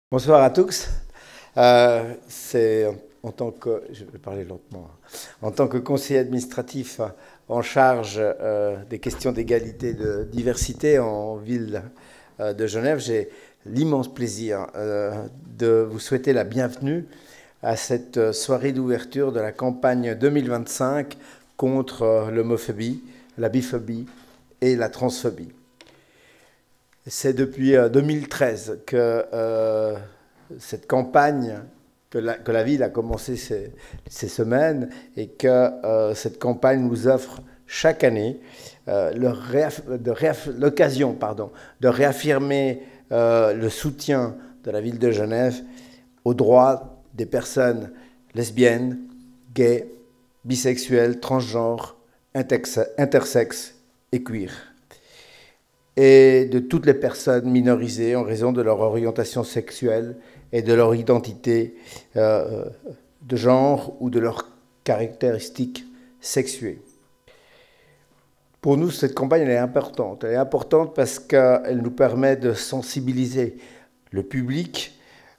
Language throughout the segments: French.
Bonsoir à tous. Je vais parler lentement, en tant que conseiller administratif en charge des questions d'égalité et de diversité en ville de Genève, j'ai l'immense plaisir de vous souhaiter la bienvenue à cette soirée d'ouverture de la campagne 2025 contre l'homophobie, la biphobie et la transphobie. C'est depuis 2013 que cette campagne, que la ville a commencé ces semaines et que cette campagne nous offre chaque année l'occasion de réaffirmer le soutien de la ville de Genève aux droits des personnes lesbiennes, gays, bisexuelles, transgenres, intersexes et queer, et de toutes les personnes minorisées en raison de leur orientation sexuelle et de leur identité de genre ou de leurs caractéristiques sexuées. Pour nous, cette campagne elle est importante. Elle est importante parce qu'elle nous permet de sensibiliser le public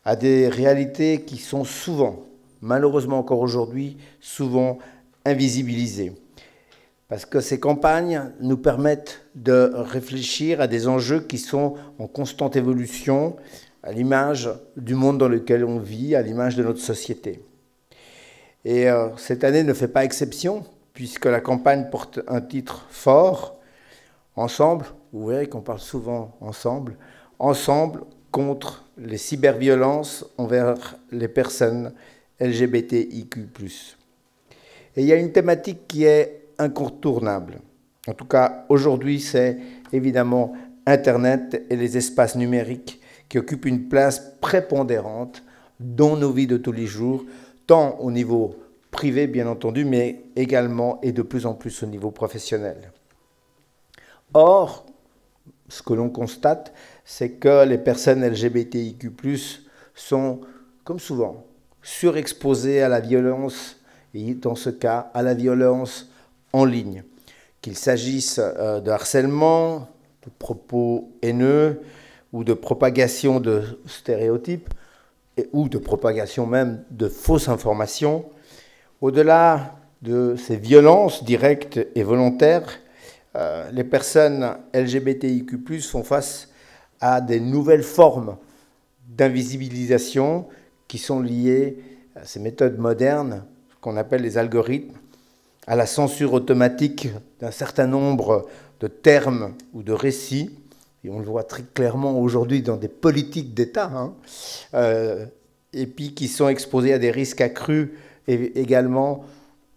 à des réalités qui sont souvent, malheureusement encore aujourd'hui, souvent invisibilisées. Parce que ces campagnes nous permettent de réfléchir à des enjeux qui sont en constante évolution, à l'image du monde dans lequel on vit, à l'image de notre société. Et cette année ne fait pas exception, puisque la campagne porte un titre fort, Ensemble, vous verrez qu'on parle souvent ensemble, Ensemble contre les cyberviolences envers les personnes LGBTIQ+. Et il y a une thématique qui est incontournable. En tout cas, aujourd'hui, c'est évidemment Internet et les espaces numériques qui occupent une place prépondérante dans nos vies de tous les jours, tant au niveau privé, bien entendu, mais également et de plus en plus au niveau professionnel. Or, ce que l'on constate, c'est que les personnes LGBTIQ+, sont, comme souvent, surexposées à la violence, et dans ce cas, à la violence en ligne, qu'il s'agisse de harcèlement, de propos haineux ou de propagation de stéréotypes ou de propagation même de fausses informations. Au-delà de ces violences directes et volontaires, les personnes LGBTIQ+ font face à des nouvelles formes d'invisibilisation qui sont liées à ces méthodes modernes qu'on appelle les algorithmes, à la censure automatique d'un certain nombre de termes ou de récits, et on le voit très clairement aujourd'hui dans des politiques d'État, et puis qui sont exposés à des risques accrus et également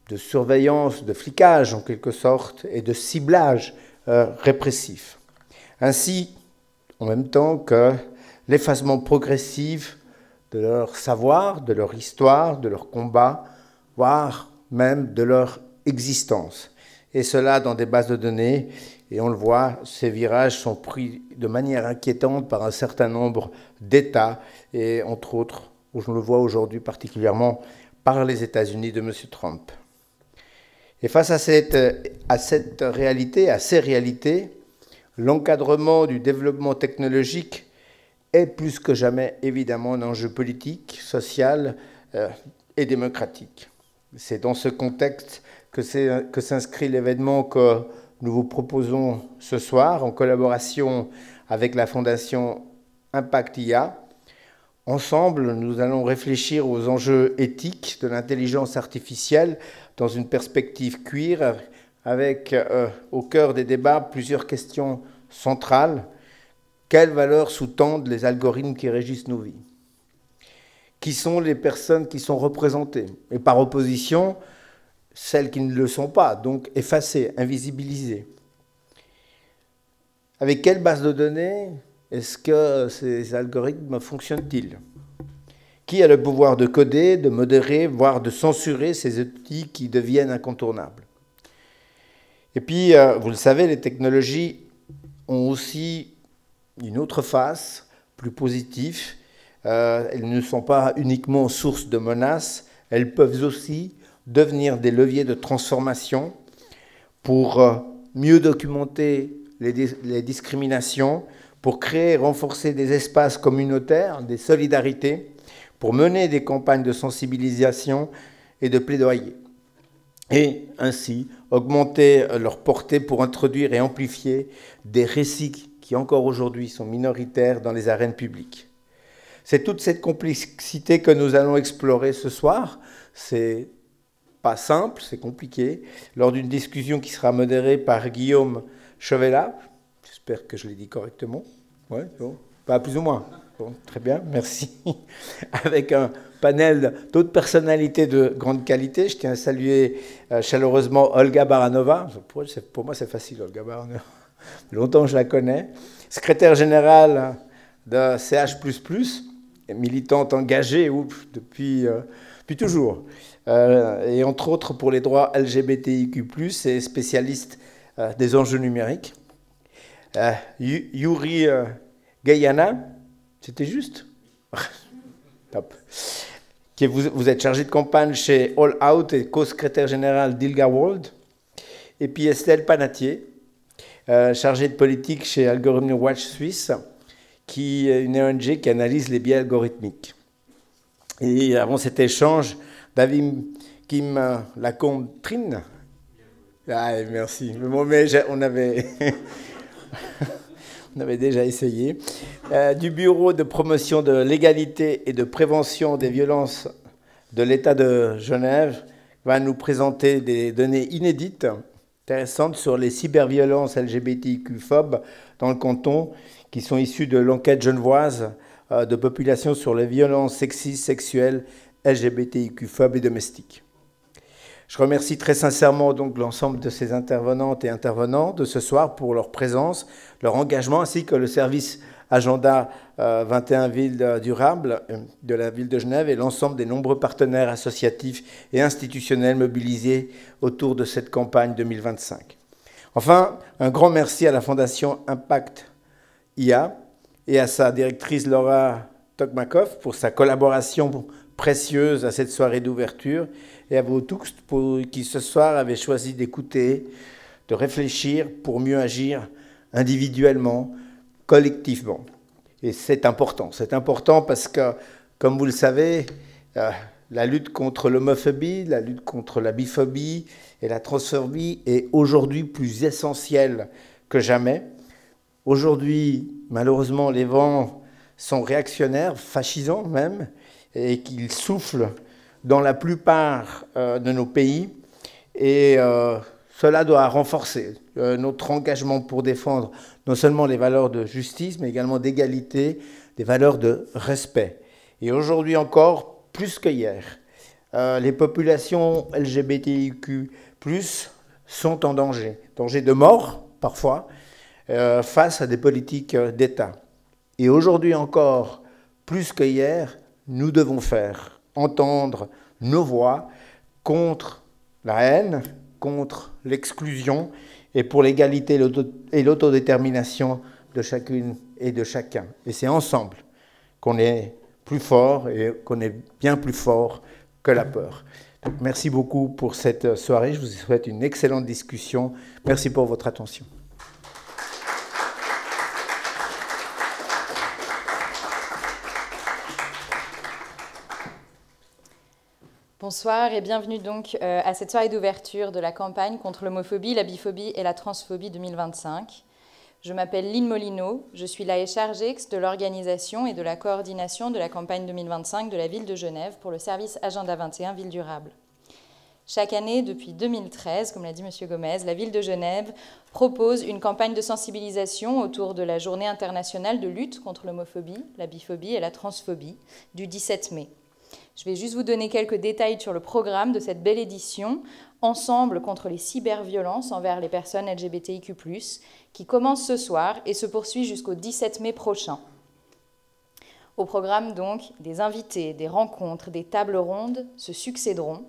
de surveillance, de flicage en quelque sorte, et de ciblage répressif. Ainsi, en même temps que l'effacement progressif de leur savoir, de leur histoire, de leur combat, voire même de leur existence. Et cela dans des bases de données, et on le voit, ces virages sont pris de manière inquiétante par un certain nombre d'États, et entre autres, on le voit aujourd'hui particulièrement par les États-Unis de M. Trump. Et face à cette réalité, à ces réalités, l'encadrement du développement technologique est plus que jamais évidemment un enjeu politique, social et démocratique. C'est dans ce contexte que s'inscrit l'événement que nous vous proposons ce soir en collaboration avec la Fondation Impact IA. Ensemble, nous allons réfléchir aux enjeux éthiques de l'intelligence artificielle dans une perspective queer, avec au cœur des débats plusieurs questions centrales. Quelles valeurs sous-tendent les algorithmes qui régissent nos vies? Qui sont les personnes qui sont représentées? Et par opposition, celles qui ne le sont pas, donc effacées, invisibilisées. Avec quelle base de données est-ce que ces algorithmes fonctionnent-ils? Qui a le pouvoir de coder, de modérer, voire de censurer ces outils qui deviennent incontournables? Et puis, vous le savez, les technologies ont aussi une autre face, plus positive. Elles ne sont pas uniquement source de menaces, elles peuvent aussi devenir des leviers de transformation pour mieux documenter les discriminations, pour créer et renforcer des espaces communautaires, des solidarités, pour mener des campagnes de sensibilisation et de plaidoyer, et ainsi augmenter leur portée pour introduire et amplifier des récits qui encore aujourd'hui sont minoritaires dans les arènes publiques. C'est toute cette complexité que nous allons explorer ce soir. C'est pas simple, c'est compliqué, lors d'une discussion qui sera modérée par Guillaume Chevela. J'espère que je l'ai dit correctement. Ouais, bon, pas plus ou moins. Bon, très bien, merci. Avec un panel d'autres personnalités de grande qualité. Je tiens à saluer chaleureusement Olga Baranova. Pour moi, c'est facile, Olga Baranova. Longtemps je la connais. Secrétaire générale de CH++, militante engagée depuis toujours. Et entre autres pour les droits LGBTIQ+, et spécialiste des enjeux numériques. Yuri Gayana, c'était juste? Top. Vous êtes chargé de campagne chez All Out et co-secrétaire général d'Ilga World. Et puis Estelle Panatier, chargée de politique chez Algorithm Watch Suisse, qui est une ONG qui analyse les biais algorithmiques. Et avant cet échange, David Kim Lacombe-Trine. Ah, merci. Mais on avait déjà essayé. Du Bureau de promotion de l'égalité et de prévention des violences de l'État de Genève, va nous présenter des données inédites, intéressantes sur les cyberviolences LGBTQ-phobes dans le canton, qui sont issues de l'enquête genevoise de population sur les violences sexistes, sexuelles, LGBTIQ-phobes et domestiques. Je remercie très sincèrement donc l'ensemble de ces intervenantes et intervenants de ce soir pour leur présence, leur engagement, ainsi que le service Agenda 21 Villes Durables de la ville de Genève et l'ensemble des nombreux partenaires associatifs et institutionnels mobilisés autour de cette campagne 2025. Enfin, un grand merci à la Fondation Impact IA et à sa directrice Laura Tokmakov pour sa collaboration précieuse à cette soirée d'ouverture, et à vous tous qui ce soir avez choisi d'écouter, de réfléchir pour mieux agir individuellement, collectivement. Et c'est important parce que, comme vous le savez, la lutte contre l'homophobie, la lutte contre la biphobie et la transphobie est aujourd'hui plus essentielle que jamais. Aujourd'hui, malheureusement, les vents sont réactionnaires, fascisants même, et qu'ils soufflent dans la plupart de nos pays. Et cela doit renforcer notre engagement pour défendre non seulement les valeurs de justice, mais également d'égalité, des valeurs de respect. Et aujourd'hui encore, plus qu'hier, les populations LGBTIQ+, sont en danger de mort parfois, face à des politiques d'État. Et aujourd'hui encore, plus qu'hier, nous devons faire entendre nos voix contre la haine, contre l'exclusion et pour l'égalité et l'autodétermination de chacune et de chacun. Et c'est ensemble qu'on est plus fort et qu'on est bien plus fort que la peur. Donc, merci beaucoup pour cette soirée. Je vous souhaite une excellente discussion. Merci pour votre attention. Bonsoir et bienvenue donc à cette soirée d'ouverture de la campagne contre l'homophobie, la biphobie et la transphobie 2025. Je m'appelle Lynn Molino, je suis la chargée de l'organisation et de la coordination de la campagne 2025 de la ville de Genève pour le service Agenda 21 Villes Durables. Chaque année, depuis 2013, comme l'a dit M. Gomez, la ville de Genève propose une campagne de sensibilisation autour de la Journée internationale de lutte contre l'homophobie, la biphobie et la transphobie du 17 mai. Je vais juste vous donner quelques détails sur le programme de cette belle édition, Ensemble contre les cyberviolences envers les personnes LGBTIQ+, qui commence ce soir et se poursuit jusqu'au 17 mai prochain. Au programme donc, des invités, des rencontres, des tables rondes se succéderont.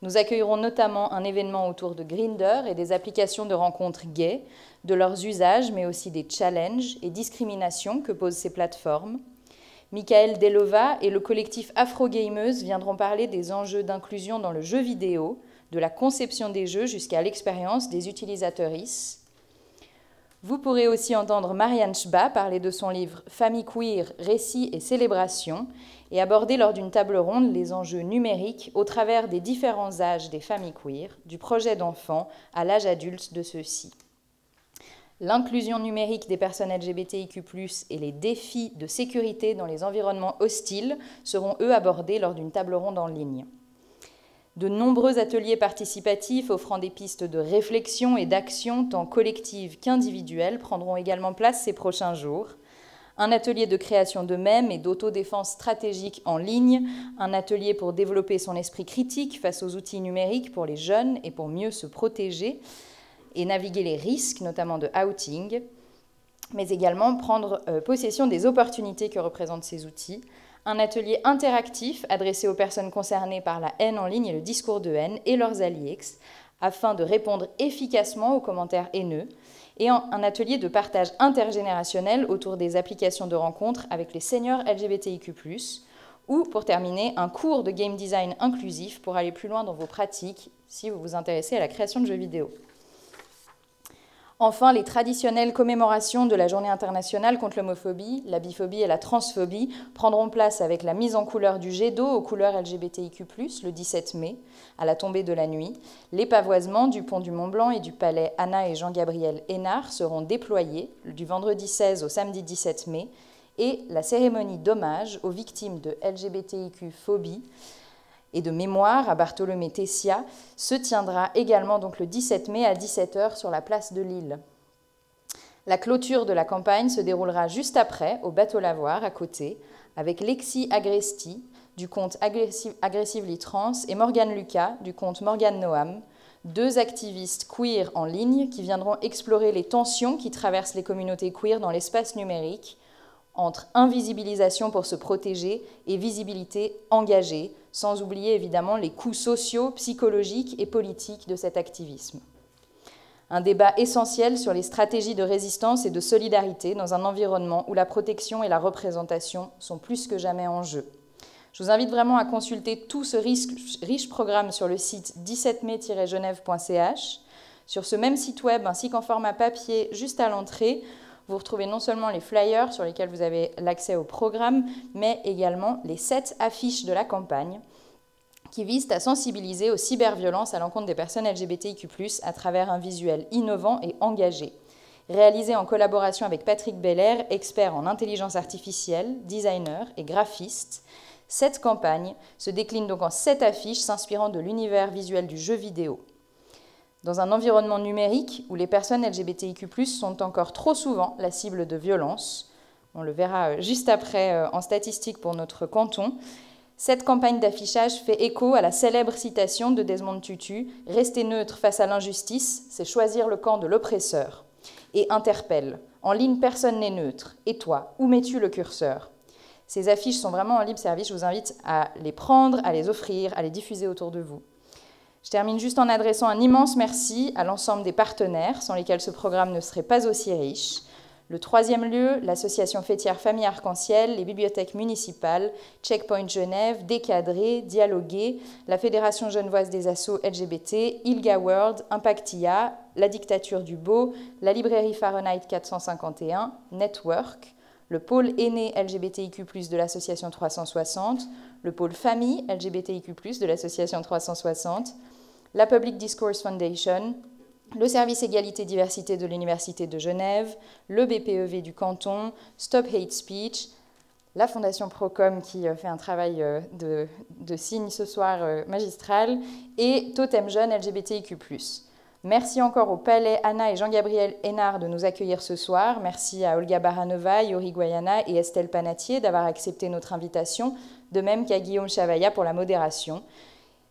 Nous accueillerons notamment un événement autour de Grindr et des applications de rencontres gays, de leurs usages, mais aussi des challenges et discriminations que posent ces plateformes. Michael Delova et le collectif Afro-Gameuse viendront parler des enjeux d'inclusion dans le jeu vidéo, de la conception des jeux jusqu'à l'expérience des utilisatrices. Vous pourrez aussi entendre Marianne Schba parler de son livre « Famille queer, récits et célébrations » et aborder lors d'une table ronde les enjeux numériques au travers des différents âges des familles queer, du projet d'enfant à l'âge adulte de ceux-ci. L'inclusion numérique des personnes LGBTIQ+, et les défis de sécurité dans les environnements hostiles seront eux abordés lors d'une table ronde en ligne. De nombreux ateliers participatifs offrant des pistes de réflexion et d'action tant collectives qu'individuelles prendront également place ces prochains jours. Un atelier de création de mèmes et d'autodéfense stratégique en ligne, un atelier pour développer son esprit critique face aux outils numériques pour les jeunes et pour mieux se protéger et naviguer les risques, notamment de outing, mais également prendre possession des opportunités que représentent ces outils. Un atelier interactif adressé aux personnes concernées par la haine en ligne et le discours de haine et leurs alliés, afin de répondre efficacement aux commentaires haineux, et un atelier de partage intergénérationnel autour des applications de rencontres avec les seniors LGBTIQ+, ou, pour terminer, un cours de game design inclusif pour aller plus loin dans vos pratiques si vous vous intéressez à la création de jeux vidéo. Enfin, les traditionnelles commémorations de la Journée internationale contre l'homophobie, la biphobie et la transphobie prendront place avec la mise en couleur du jet d'eau aux couleurs LGBTIQ+, le 17 mai, à la tombée de la nuit. Les pavoisements du pont du Mont-Blanc et du palais Anna et Jean-Gabriel Hénard seront déployés du vendredi 16 au samedi 17 mai, et la cérémonie d'hommage aux victimes de LGBTIQ-phobie et de mémoire à Bartholomé Tessia se tiendra également donc le 17 mai à 17h sur la place de Lille. La clôture de la campagne se déroulera juste après, au Bateau Lavoir, à côté, avec Lexi Agresti, du compte Aggressively Trans, et Morgane Lucas, du compte Morgane Noam, deux activistes queer en ligne qui viendront explorer les tensions qui traversent les communautés queer dans l'espace numérique, entre invisibilisation pour se protéger et visibilité engagée, sans oublier évidemment les coûts sociaux, psychologiques et politiques de cet activisme. Un débat essentiel sur les stratégies de résistance et de solidarité dans un environnement où la protection et la représentation sont plus que jamais en jeu. Je vous invite vraiment à consulter tout ce riche programme sur le site 17mai-genève.ch. Sur ce même site web, ainsi qu'en format papier, juste à l'entrée, vous retrouvez non seulement les flyers sur lesquels vous avez l'accès au programme, mais également les 7 affiches de la campagne qui visent à sensibiliser aux cyberviolences à l'encontre des personnes LGBTIQ+, à travers un visuel innovant et engagé. Réalisé en collaboration avec Patrick Belair, expert en intelligence artificielle, designer et graphiste, cette campagne se décline donc en 7 affiches s'inspirant de l'univers visuel du jeu vidéo. Dans un environnement numérique où les personnes LGBTIQ+, sont encore trop souvent la cible de violences, on le verra juste après en statistique pour notre canton, cette campagne d'affichage fait écho à la célèbre citation de Desmond Tutu « Rester neutre face à l'injustice, c'est choisir le camp de l'oppresseur » et interpelle « En ligne, personne n'est neutre. Et toi, où mets-tu le curseur ?» Ces affiches sont vraiment en libre service, je vous invite à les prendre, à les offrir, à les diffuser autour de vous. Je termine juste en adressant un immense merci à l'ensemble des partenaires sans lesquels ce programme ne serait pas aussi riche. Le 3e lieu, l'association fêtière Famille Arc-en-Ciel, les bibliothèques municipales, Checkpoint Genève, Décadré, Dialoguer, la Fédération genevoise des assos LGBT, ILGA World, Impactia, la Dictature du Beau, la librairie Fahrenheit 451, Network, le pôle aîné LGBTIQ+, de l'association 360, le pôle famille LGBTIQ+, de l'association 360, la Public Discourse Foundation, le service égalité-diversité de l'Université de Genève, le BPEV du canton, Stop Hate Speech, la Fondation Procom qui fait un travail de signe ce soir magistral, et Totem Jeune LGBTIQ+. Merci encore au Palais Anna et Jean-Gabriel Hénard de nous accueillir ce soir. Merci à Olga Baranova, Yori Guayana et Estelle Panatier d'avoir accepté notre invitation, de même qu'à Guillaume Chavaya pour la modération.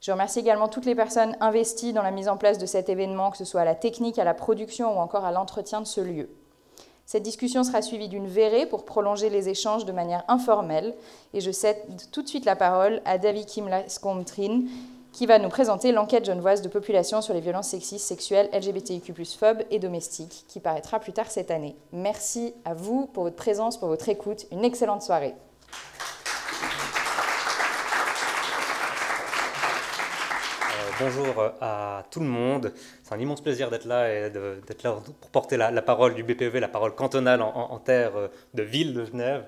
Je remercie également toutes les personnes investies dans la mise en place de cet événement, que ce soit à la technique, à la production ou encore à l'entretien de ce lieu. Cette discussion sera suivie d'une verrée pour prolonger les échanges de manière informelle. Et je cède tout de suite la parole à David Kim-Lascombe-Trine, qui va nous présenter l'enquête genevoise de population sur les violences sexistes, sexuelles, LGBTIQ+, phobes et domestiques, qui paraîtra plus tard cette année. Merci à vous pour votre présence, pour votre écoute. Une excellente soirée. Bonjour à tout le monde. C'est un immense plaisir d'être là et d'être là pour porter la parole du BPEV, la parole cantonale en terre de ville de Genève.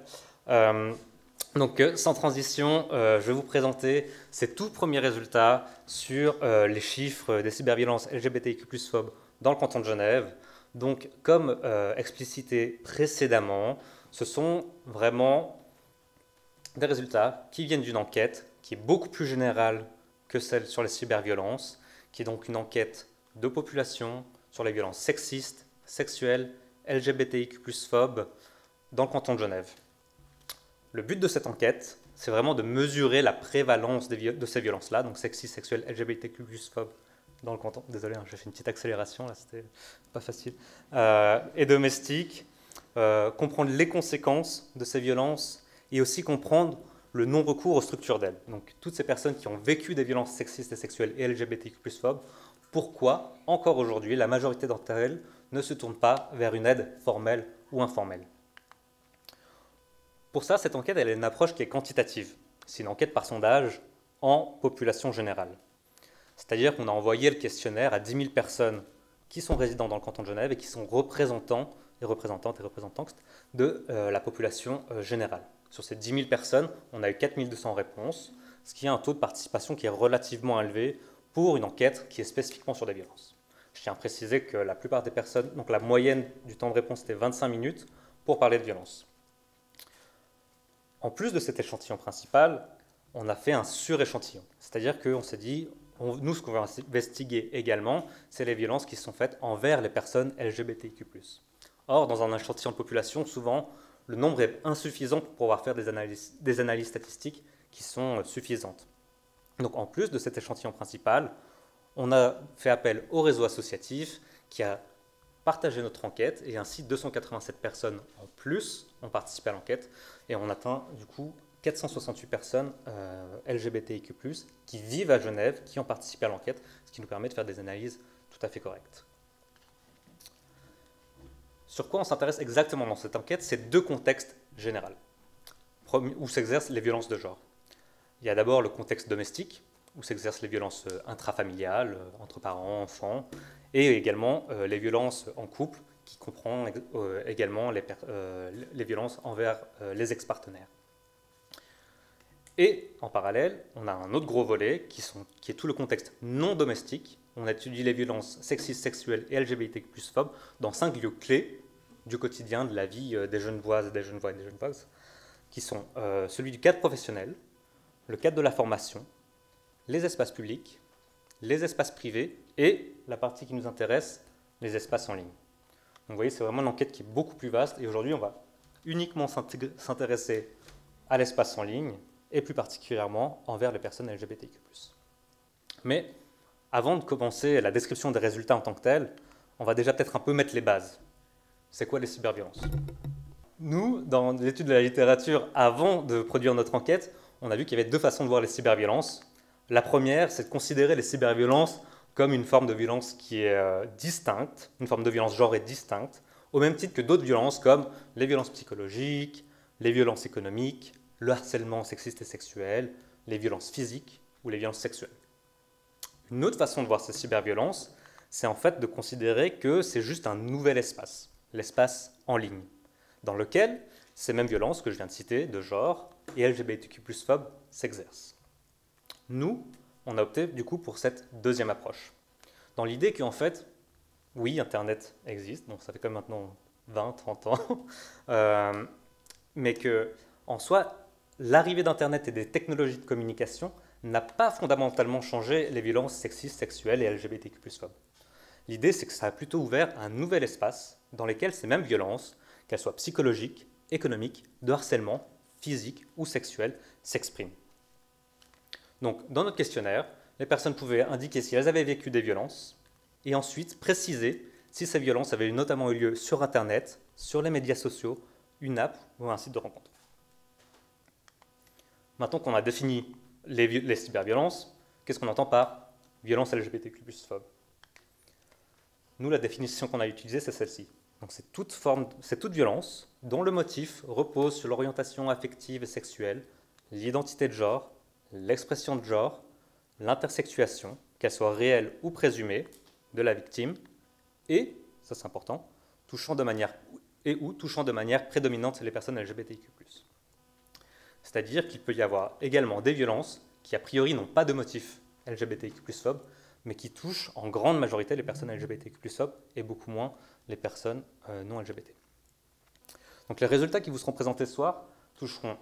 Sans transition, je vais vous présenter ces tout premiers résultats sur les chiffres des cyberviolences LGBTIQ+phobes dans le canton de Genève. Donc, comme explicité précédemment, ce sont vraiment des résultats qui viennent d'une enquête qui est beaucoup plus générale que celle sur les cyberviolences, qui est donc une enquête de population sur les violences sexistes, sexuelles, LGBTIQ+phobes dans le canton de Genève. Le but de cette enquête, c'est vraiment de mesurer la prévalence de ces violences-là, donc sexistes, sexuelles, LGBTIQ+phobes dans le canton. Désolé, j'ai fait une petite accélération, là, c'était pas facile. Et domestiques, comprendre les conséquences de ces violences et aussi comprendre le non-recours aux structures d'aide. Donc toutes ces personnes qui ont vécu des violences sexistes et sexuelles et LGBTIQ+phobes, pourquoi, encore aujourd'hui, la majorité d'entre elles ne se tournent pas vers une aide formelle ou informelle. Pour ça, cette enquête, elle est une approche qui est quantitative. C'est une enquête par sondage en population générale. C'est-à-dire qu'on a envoyé le questionnaire à 10 000 personnes qui sont résidents dans le canton de Genève et qui sont représentants et représentantes de la population générale. Sur ces 10 000 personnes, on a eu 4 200 réponses, ce qui est un taux de participation qui est relativement élevé pour une enquête qui est spécifiquement sur des violences. Je tiens à préciser que la plupart des personnes, donc la moyenne du temps de réponse était 25 minutes pour parler de violence. En plus de cet échantillon principal, on a fait un suréchantillon. C'est-à-dire qu'on s'est dit, nous, ce qu'on va investiguer également, c'est les violences qui sont faites envers les personnes LGBTIQ+. Or, dans un échantillon de population, souvent, le nombre est insuffisant pour pouvoir faire des analyses statistiques qui sont suffisantes. Donc, en plus de cet échantillon principal, on a fait appel au réseau associatif qui a partagé notre enquête et ainsi 287 personnes en plus ont participé à l'enquête et on atteint du coup 468 personnes LGBTIQ+, qui vivent à Genève, qui ont participé à l'enquête, ce qui nous permet de faire des analyses tout à fait correctes. Sur quoi on s'intéresse exactement dans cette enquête? C'est deux contextes généraux où s'exercent les violences de genre. Il y a d'abord le contexte domestique, où s'exercent les violences intrafamiliales, entre parents, enfants, et également les violences en couple, qui comprend également les violences envers les ex-partenaires. Et en parallèle, on a un autre gros volet qui est tout le contexte non domestique. On étudie les violences sexistes, sexuelles et LGBTQ+phobes dans 5 lieux clés du quotidien de la vie des Genevoises, des Genevois et des Genevoises, qui sont celui du cadre professionnel, le cadre de la formation, les espaces publics, les espaces privés et la partie qui nous intéresse, les espaces en ligne. Donc vous voyez, c'est vraiment une enquête qui est beaucoup plus vaste et aujourd'hui, on va uniquement s'intéresser à l'espace en ligne et plus particulièrement envers les personnes LGBTQ+. Mais avant de commencer la description des résultats en tant que tels, on va déjà peut-être un peu mettre les bases. C'est quoi les cyberviolences? Nous, dans l'étude de la littérature, avant de produire notre enquête, on a vu qu'il y avait deux façons de voir les cyberviolences. La première, c'est de considérer les cyberviolences comme une forme de violence qui est distincte, une forme de violence genrée distincte, au même titre que d'autres violences comme les violences psychologiques, les violences économiques, le harcèlement sexiste et sexuel, les violences physiques ou les violences sexuelles. Une autre façon de voir ces cyberviolences, c'est en fait de considérer que c'est juste un nouvel espace, l'espace en ligne, dans lequel ces mêmes violences que je viens de citer, de genre et LGBTQ+phobes, s'exercent. Nous, on a opté du coup pour cette deuxième approche, dans l'idée qu'en fait, oui, Internet existe, donc ça fait comme maintenant 20, 30 ans, mais que en soi, l'arrivée d'Internet et des technologies de communication n'a pas fondamentalement changé les violences sexistes, sexuelles et LGBTQ+phobes. L'idée, c'est que ça a plutôt ouvert un nouvel espace dans lequel ces mêmes violences, qu'elles soient psychologiques, économiques, de harcèlement, physique ou sexuelles, s'expriment. Donc, dans notre questionnaire, les personnes pouvaient indiquer si elles avaient vécu des violences et ensuite préciser si ces violences avaient notamment eu lieu sur Internet, sur les médias sociaux, une app ou un site de rencontre. Maintenant qu'on a défini les cyberviolences, qu'est-ce qu'on entend par violence LGBTQ+phobe? Nous, la définition qu'on a utilisée, c'est celle-ci. Donc, c'est toute violence dont le motif repose sur l'orientation affective et sexuelle, l'identité de genre, l'expression de genre, l'intersexuation, qu'elles soient réelles ou présumées, de la victime, et, ça c'est important, touchant de manière prédominante les personnes LGBTIQ+. C'est-à-dire qu'il peut y avoir également des violences qui a priori n'ont pas de motif LGBTIQ+-phobe, mais qui touchent en grande majorité les personnes LGBTIQ+-phobes et beaucoup moins les personnes non LGBT. Donc les résultats qui vous seront présentés ce soir toucheront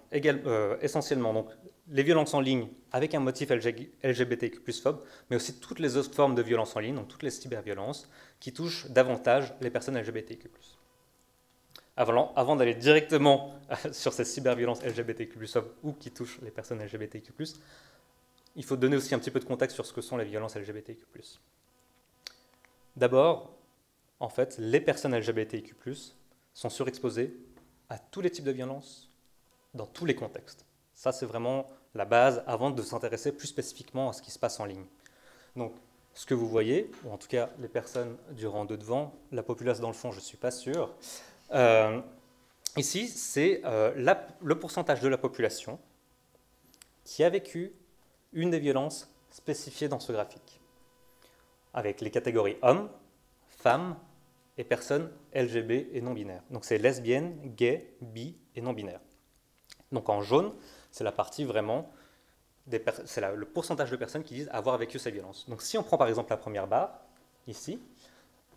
essentiellement donc, les violences en ligne avec un motif LGBTIQ+-phobe, mais aussi toutes les autres formes de violences en ligne, donc toutes les cyberviolences, qui touchent davantage les personnes LGBTIQ+. Avant d'aller directement sur ces cyberviolences LGBTIQ+, ou qui touchent les personnes LGBTIQ+, il faut donner aussi un petit peu de contexte sur ce que sont les violences LGBTIQ+. D'abord, en fait, les personnes LGBTIQ+, sont surexposées à tous les types de violences, dans tous les contextes. Ça, c'est vraiment la base avant de s'intéresser plus spécifiquement à ce qui se passe en ligne. Donc, ce que vous voyez, ou en tout cas les personnes du rang de devant, la populace dans le fond, je ne suis pas sûr. Ici, c'est le pourcentage de la population qui a vécu une des violences spécifiées dans ce graphique, avec les catégories hommes, femmes et personnes LGB et non-binaires. Donc c'est lesbiennes, gays, bi et non-binaires. Donc en jaune, c'est la partie vraiment, c'est le pourcentage de personnes qui disent avoir vécu ces violences. Donc si on prend par exemple la première barre, ici,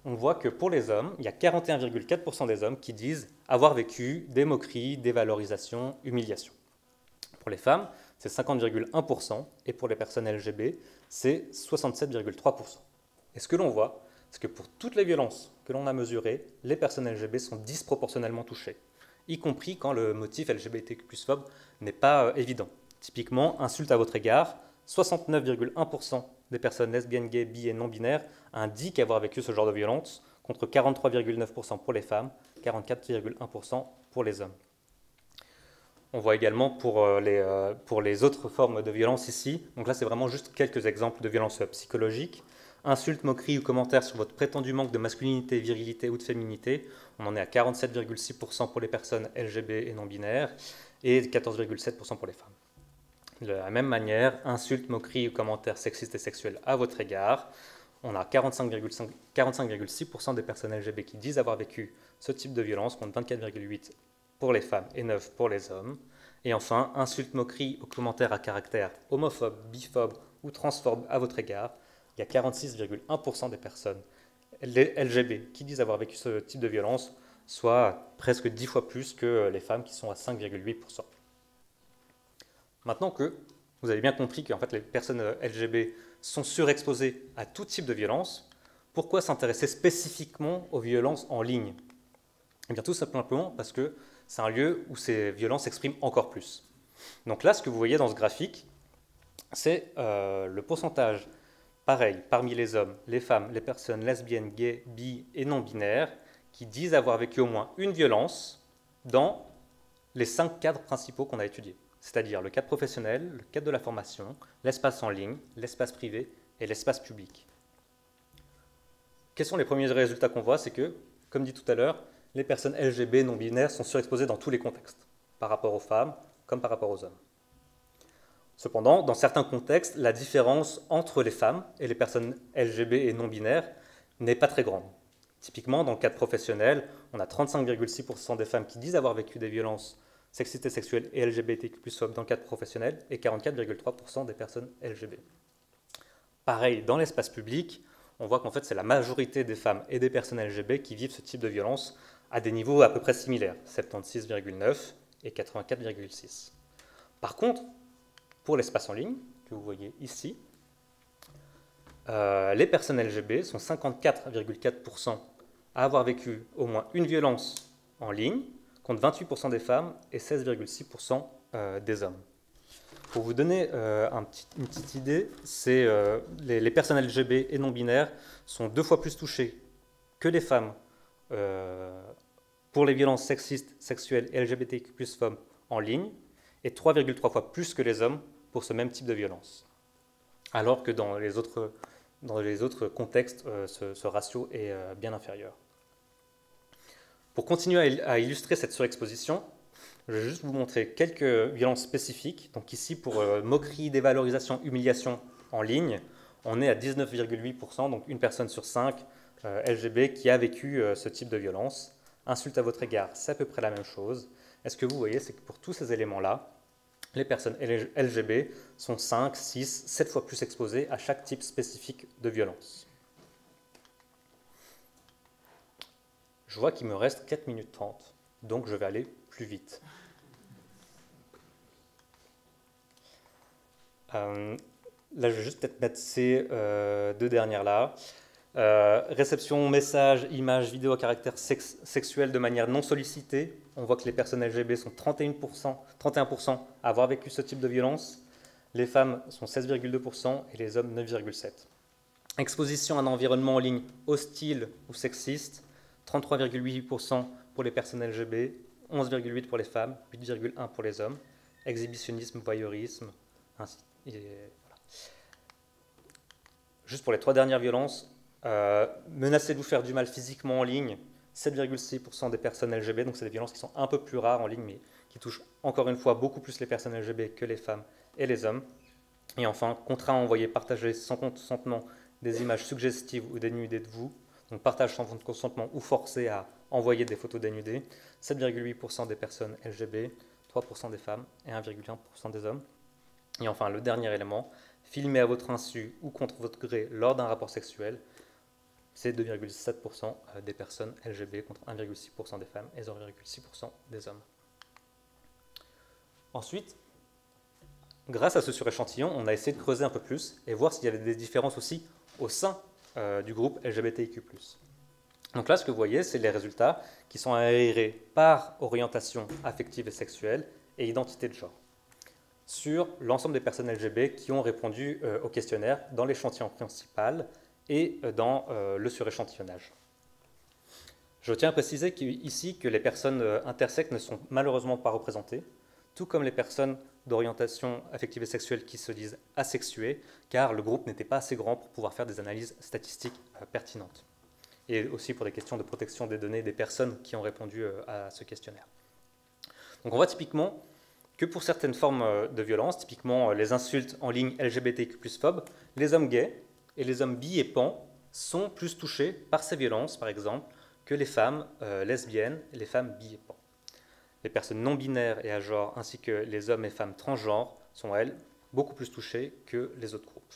on voit que pour les hommes, il y a 41,4% des hommes qui disent avoir vécu des moqueries, des valorisations, humiliations. Pour les femmes, c'est 50,1%, et pour les personnes LGB, c'est 67,3%. Et ce que l'on voit, c'est que pour toutes les violences que l'on a mesurées, les personnes LGB sont disproportionnellement touchées, y compris quand le motif LGBTQ+-phobe n'est pas évident. Typiquement, insulte à votre égard, 69,1% des personnes lesbiennes, gays, bi et non-binaires indiquent avoir vécu ce genre de violence, contre 43,9% pour les femmes, 44,1% pour les hommes. On voit également pour les autres formes de violence ici, donc là c'est vraiment juste quelques exemples de violences psychologiques. Insultes, moqueries ou commentaires sur votre prétendu manque de masculinité, virilité ou de féminité, on en est à 47,6% pour les personnes LGB et non-binaires et 14,7% pour les femmes. De la même manière, insultes, moqueries ou commentaires sexistes et sexuels à votre égard, on a 45,6% des personnes LGB qui disent avoir vécu ce type de violence, contre 24,8% pour les femmes et 9% pour les hommes. Et enfin, insultes, moqueries ou commentaires à caractère homophobe, biphobe ou transphobe à votre égard, il y a 46,1% des personnes LGB qui disent avoir vécu ce type de violence, soit presque 10 fois plus que les femmes qui sont à 5,8%. Maintenant que vous avez bien compris que en fait, les personnes LGB sont surexposées à tout type de violence, pourquoi s'intéresser spécifiquement aux violences en ligne? Eh bien, tout simplement parce que c'est un lieu où ces violences s'expriment encore plus. Donc là, ce que vous voyez dans ce graphique, c'est le pourcentage, pareil, parmi les hommes, les femmes, les personnes lesbiennes, gays, bi et non-binaires, qui disent avoir vécu au moins une violence dans les 5 cadres principaux qu'on a étudiés. C'est-à-dire le cadre professionnel, le cadre de la formation, l'espace en ligne, l'espace privé et l'espace public. Quels sont les premiers résultats qu'on voit? C'est que, comme dit tout à l'heure, les personnes LGB non-binaires sont surexposées dans tous les contextes, par rapport aux femmes comme par rapport aux hommes. Cependant, dans certains contextes, la différence entre les femmes et les personnes LGB et non-binaires n'est pas très grande. Typiquement, dans le cadre professionnel, on a 35,6% des femmes qui disent avoir vécu des violences sexistes et sexuelles et LGBTQ+phobes dans le cadre professionnel et 44,3% des personnes LGB. Pareil, dans l'espace public, on voit qu'en fait c'est la majorité des femmes et des personnes LGB qui vivent ce type de violence à des niveaux à peu près similaires, 76,9 et 84,6. Par contre, pour l'espace en ligne, que vous voyez ici, les personnes LGB sont 54,4% à avoir vécu au moins une violence en ligne, contre 28% des femmes et 16,6% des hommes. Pour vous donner une petite idée, les personnes LGB et non-binaires sont 2 fois plus touchées que les femmes pour les violences sexistes, sexuelles et LGBTQ+-phobes en ligne, et 3,3 fois plus que les hommes pour ce même type de violence. Alors que dans les autres contextes, ce ratio est bien inférieur. Pour continuer à illustrer cette surexposition, je vais juste vous montrer quelques violences spécifiques. Donc ici, pour moquerie, dévalorisation, humiliation en ligne, on est à 19,8%, donc une personne sur 5 LGB qui a vécu ce type de violence. Insulte à votre égard, c'est à peu près la même chose. Et ce que vous voyez, c'est que pour tous ces éléments-là, les personnes LGB sont 5, 6, 7 fois plus exposées à chaque type spécifique de violence. Je vois qu'il me reste 4 minutes 30, donc je vais aller plus vite. Là, je vais juste peut-être mettre ces deux dernières-là. Réception, messages, images, vidéos à caractère sexuel de manière non sollicitée. On voit que les personnes LGB sont 31% à avoir vécu ce type de violence. Les femmes sont 16,2% et les hommes 9,7%. Exposition à un environnement en ligne hostile ou sexiste, 33,8% pour les personnes LGB, 11,8% pour les femmes, 8,1% pour les hommes. Exhibitionnisme, voyeurisme, ainsi. Voilà. Juste pour les 3 dernières violences, menacer de vous faire du mal physiquement en ligne, 7,6% des personnes LGB, donc c'est des violences qui sont un peu plus rares en ligne, mais qui touchent encore une fois beaucoup plus les personnes LGB que les femmes et les hommes. Et enfin, contraint à envoyer, partager sans consentement des images suggestives ou dénudées de vous, donc partage sans consentement ou forcé à envoyer des photos dénudées, 7,8% des personnes LGB, 3% des femmes et 1,1% des hommes. Et enfin, le dernier élément, filmer à votre insu ou contre votre gré lors d'un rapport sexuel, c'est 2,7% des personnes LGB contre 1,6% des femmes et 0,6% des hommes. Ensuite, grâce à ce suréchantillon, on a essayé de creuser un peu plus et voir s'il y avait des différences aussi au sein du groupe LGBTIQ+. Donc là, ce que vous voyez, c'est les résultats qui sont aérés par orientation affective et sexuelle et identité de genre sur l'ensemble des personnes LGB qui ont répondu au questionnaire dans l'échantillon principal et dans le suréchantillonnage. Je tiens à préciser ici que les personnes intersexes ne sont malheureusement pas représentées, tout comme les personnes d'orientation affective et sexuelle qui se disent asexuées, car le groupe n'était pas assez grand pour pouvoir faire des analyses statistiques pertinentes. Et aussi pour des questions de protection des données des personnes qui ont répondu à ce questionnaire. Donc on voit typiquement que pour certaines formes de violence, typiquement les insultes en ligne LGBTQ+phobes, les hommes gays et les hommes bi et pan sont plus touchés par ces violences, par exemple, que les femmes lesbiennes et les femmes bi et pan. Les personnes non-binaires et à genre, ainsi que les hommes et femmes transgenres, sont, elles, beaucoup plus touchées que les autres groupes.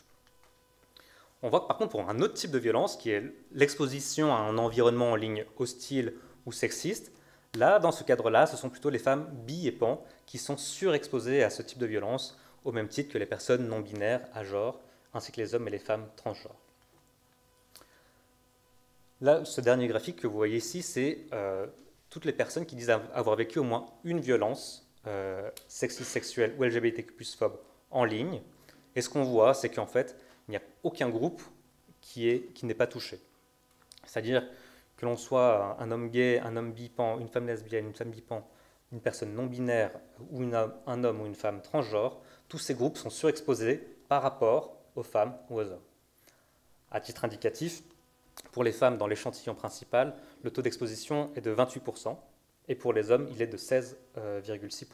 On voit que par contre, pour un autre type de violence, qui est l'exposition à un environnement en ligne hostile ou sexiste, là, dans ce cadre-là, ce sont plutôt les femmes bi et pan qui sont surexposées à ce type de violence, au même titre que les personnes non-binaires à genre, ainsi que les hommes et les femmes transgenres. Là, ce dernier graphique que vous voyez ici, c'est toutes les personnes qui disent avoir vécu au moins une violence sexiste, sexuelle ou LGBTQ+phobe en ligne. Et ce qu'on voit, c'est qu'en fait, il n'y a aucun groupe qui n'est pas touché. C'est-à-dire que l'on soit un homme gay, un homme bi-pan, une femme lesbienne, une femme bi-pan, une personne non-binaire ou un homme ou une femme transgenre, tous ces groupes sont surexposés par rapport aux femmes ou aux hommes. À titre indicatif, pour les femmes dans l'échantillon principal, le taux d'exposition est de 28%, et pour les hommes, il est de 16,6%.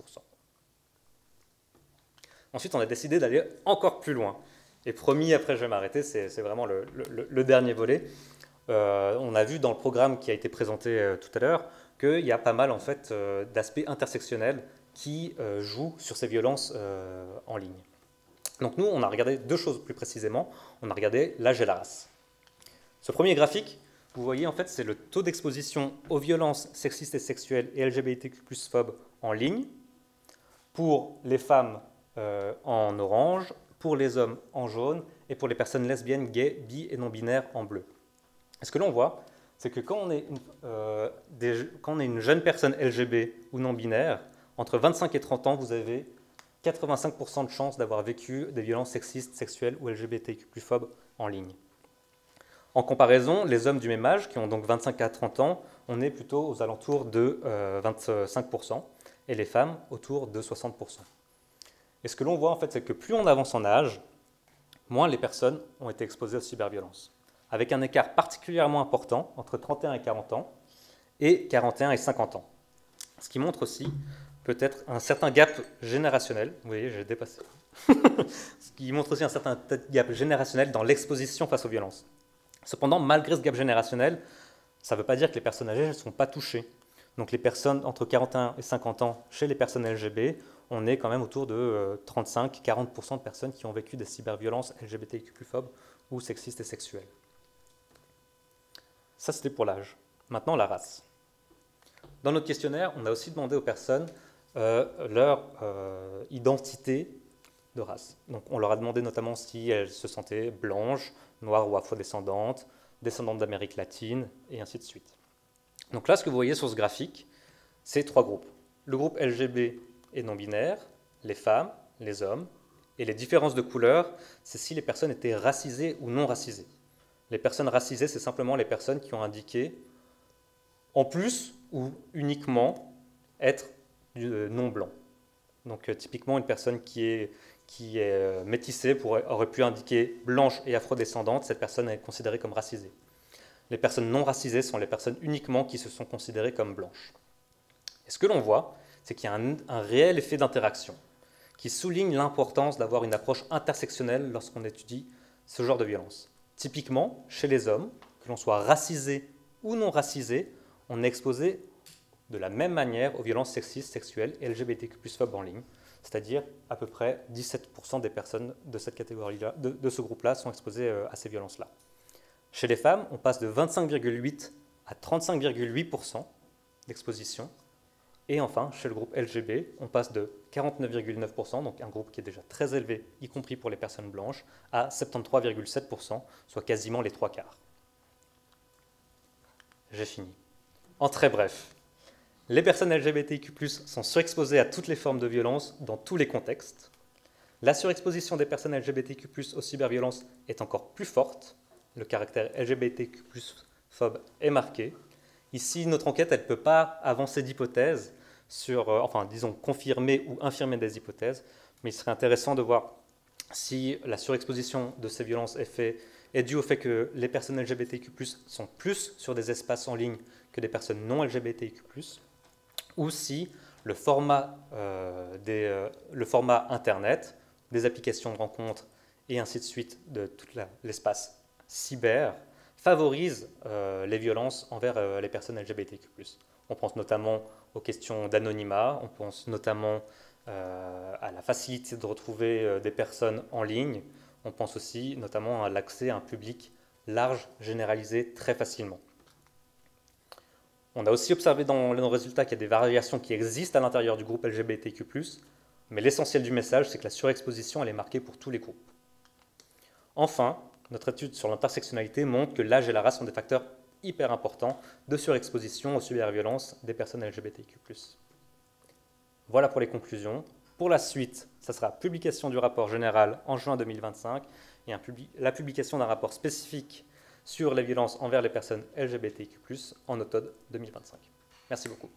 Ensuite, on a décidé d'aller encore plus loin. Et promis, après je vais m'arrêter, c'est vraiment le dernier volet. On a vu dans le programme qui a été présenté tout à l'heure qu'il y a pas mal en fait, d'aspects intersectionnels qui jouent sur ces violences en ligne. Donc nous, on a regardé deux choses plus précisément. On a regardé l'âge et la race. Ce premier graphique, vous voyez, en fait, c'est le taux d'exposition aux violences sexistes et sexuelles et LGBTQ+phobes en ligne pour les femmes en orange, pour les hommes en jaune et pour les personnes lesbiennes, gays, bi et non-binaires en bleu. Et ce que l'on voit, c'est que quand on est une jeune personne LGB ou non-binaire, entre 25 et 30 ans, vous avez 85% de chances d'avoir vécu des violences sexistes, sexuelles ou LGBTQ+phobes en ligne. En comparaison, les hommes du même âge, qui ont donc 25 à 30 ans, on est plutôt aux alentours de 25%, et les femmes autour de 60%. Et ce que l'on voit, en fait, c'est que plus on avance en âge, moins les personnes ont été exposées aux cyberviolences, avec un écart particulièrement important entre 31 et 40 ans, et 41 et 50 ans. Ce qui montre aussi peut-être un certain gap générationnel. Vous voyez, j'ai dépassé. Ce qui montre aussi un certain gap générationnel dans l'exposition face aux violences. Cependant, malgré ce gap générationnel, ça ne veut pas dire que les personnes âgées ne sont pas touchées. Donc les personnes entre 41 et 50 ans, chez les personnes LGB, on est quand même autour de 35-40% de personnes qui ont vécu des cyberviolences LGBTQ+phobes ou sexistes et sexuelles. Ça, c'était pour l'âge. Maintenant, la race. Dans notre questionnaire, on a aussi demandé aux personnes leur identité de race. Donc, on leur a demandé notamment si elles se sentaient blanches, noires ou afrodescendantes, descendantes d'Amérique latine, et ainsi de suite. Donc là, ce que vous voyez sur ce graphique, c'est 3 groupes. Le groupe LGB et non-binaire, les femmes, les hommes, et les différences de couleur, c'est si les personnes étaient racisées ou non racisées. Les personnes racisées, c'est simplement les personnes qui ont indiqué, en plus ou uniquement, être non blanc. Donc typiquement, une personne qui est métissée aurait pu indiquer blanche et afrodescendante, cette personne est considérée comme racisée. Les personnes non racisées sont les personnes uniquement qui se sont considérées comme blanches. Et ce que l'on voit, c'est qu'il y a un réel effet d'interaction qui souligne l'importance d'avoir une approche intersectionnelle lorsqu'on étudie ce genre de violence. Typiquement, chez les hommes, que l'on soit racisé ou non racisé, on est exposé de la même manière aux violences sexistes, sexuelles et LGBTQ+phobes en ligne, c'est-à-dire à peu près 17% des personnes de cette catégorie-là, de ce groupe-là, sont exposées à ces violences-là. Chez les femmes, on passe de 25,8 à 35,8% d'exposition. Et enfin, chez le groupe LGB, on passe de 49,9%, donc un groupe qui est déjà très élevé, y compris pour les personnes blanches, à 73,7%, soit quasiment les 3 quarts. J'ai fini. En très bref, les personnes LGBTQ+, sont surexposées à toutes les formes de violence dans tous les contextes. La surexposition des personnes LGBTQ+, aux cyberviolences est encore plus forte. Le caractère LGBTQ+phobe est marqué. Ici, notre enquête, elle ne peut pas avancer d'hypothèses disons confirmer ou infirmer des hypothèses, mais il serait intéressant de voir si la surexposition de ces violences est due au fait que les personnes LGBTQ+, sont plus sur des espaces en ligne que des personnes non LGBTQ+, ou si le format Internet, des applications de rencontres et ainsi de suite de tout l'espace cyber favorise les violences envers les personnes LGBTQ+. On pense notamment aux questions d'anonymat, on pense notamment à la facilité de retrouver des personnes en ligne, on pense aussi notamment à l'accès à un public large, généralisé très facilement. On a aussi observé dans nos résultats qu'il y a des variations qui existent à l'intérieur du groupe LGBTQ+, mais l'essentiel du message, c'est que la surexposition, elle est marquée pour tous les groupes. Enfin, notre étude sur l'intersectionnalité montre que l'âge et la race sont des facteurs hyper importants de surexposition aux cyberviolences des personnes LGBTQ+. Voilà pour les conclusions. Pour la suite, ça sera publication du rapport général en juin 2025 et la publication d'un rapport spécifique sur les violences envers les personnes LGBTQ+, en automne 2025. Merci beaucoup.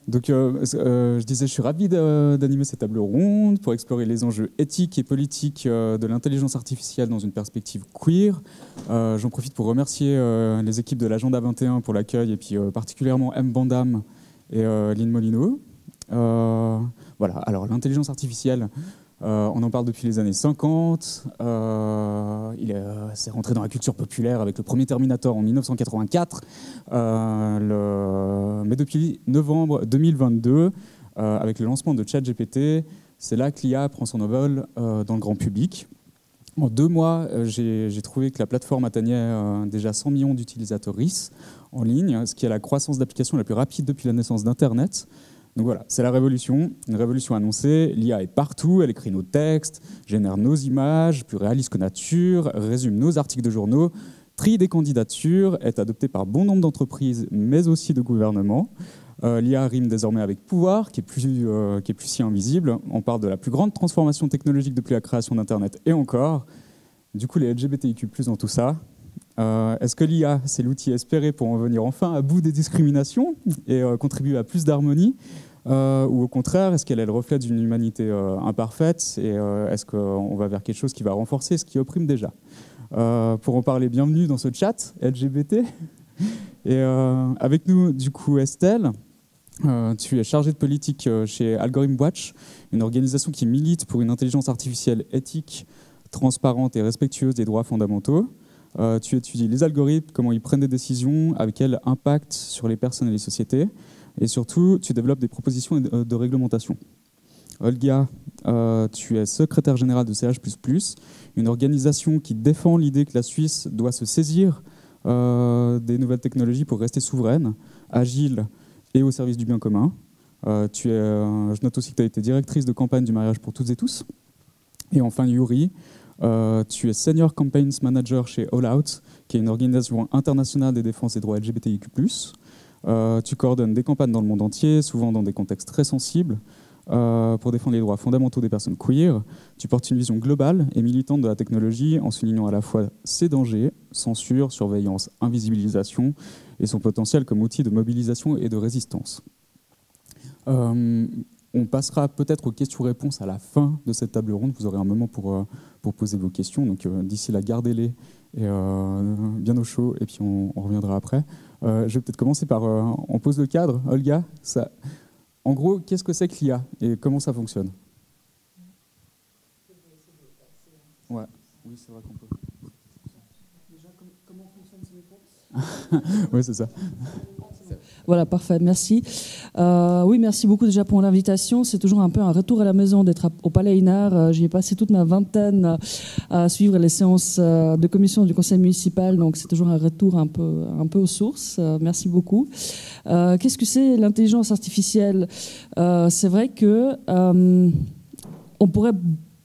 Donc, je disais, je suis ravi d'animer cette table ronde pour explorer les enjeux éthiques et politiques de l'intelligence artificielle dans une perspective queer. J'en profite pour remercier les équipes de l'Agenda 21 pour l'accueil et puis particulièrement M. Bandam et Lynn Molino. Voilà, alors l'intelligence artificielle, on en parle depuis les années 50. C'est rentré dans la culture populaire avec le premier Terminator en 1984. Mais depuis novembre 2022, avec le lancement de ChatGPT, c'est là que l'IA prend son envol dans le grand public. En 2 mois, j'ai trouvé que la plateforme atteignait déjà 100 millions d'utilisateurs en ligne, ce qui est la croissance d'applications la plus rapide depuis la naissance d'Internet. Donc voilà, c'est la révolution, une révolution annoncée. L'IA est partout, elle écrit nos textes, génère nos images, plus réaliste que nature, résume nos articles de journaux, trie des candidatures, est adoptée par bon nombre d'entreprises, mais aussi de gouvernements. L'IA rime désormais avec pouvoir, qui est plus si invisible. On parle de la plus grande transformation technologique depuis la création d'Internet et encore. Du coup, les LGBTIQ+, dans tout ça. Est-ce que l'IA, c'est l'outil espéré pour en venir enfin à bout des discriminations et contribuer à plus d'harmonie ou au contraire, est-ce qu'elle est le reflet d'une humanité imparfaite et est-ce qu'on va vers quelque chose qui va renforcer ce qui opprime déjà? Pour en parler, bienvenue dans ce chat LGBT. Et avec nous, du coup, Estelle, Tu es chargé de politique chez Algorithm Watch, une organisation qui milite pour une intelligence artificielle éthique, transparente et respectueuse des droits fondamentaux. Tu étudies les algorithmes, comment ils prennent des décisions, avec quel impact sur les personnes et les sociétés. Et surtout, tu développes des propositions de réglementation. Olga, tu es secrétaire générale de CH++, une organisation qui défend l'idée que la Suisse doit se saisir des nouvelles technologies pour rester souveraine, agile et au service du bien commun. Je note aussi que tu as été directrice de campagne du mariage pour toutes et tous. Et enfin, Yuri, tu es Senior Campaigns Manager chez All Out, qui est une organisation internationale des défenses des droits LGBTIQ+. Tu coordonnes des campagnes dans le monde entier, souvent dans des contextes très sensibles, pour défendre les droits fondamentaux des personnes queer. Tu portes une vision globale et militante de la technologie en soulignant à la fois ses dangers, censure, surveillance, invisibilisation, et son potentiel comme outil de mobilisation et de résistance. On passera peut-être aux questions-réponses à la fin de cette table ronde. Vous aurez un moment pour poser vos questions. Donc d'ici là, gardez-les bien au chaud et puis on reviendra après. Je vais peut-être commencer par... on pose le cadre. Olga, en gros, qu'est-ce que c'est que l'IA et comment ça fonctionne? Ouais. Oui, c'est vrai qu'on peut. Déjà, comment fonctionne ces réponses? Oui, c'est ça. Voilà, parfait, merci. Oui, merci beaucoup déjà pour l'invitation. C'est toujours un peu un retour à la maison d'être au Palais Inard. J'y ai passé toute ma vingtaine à suivre les séances de commission du conseil municipal, donc c'est toujours un retour un peu aux sources. Merci beaucoup. Qu'est-ce que c'est l'intelligence artificielle? C'est vrai que on pourrait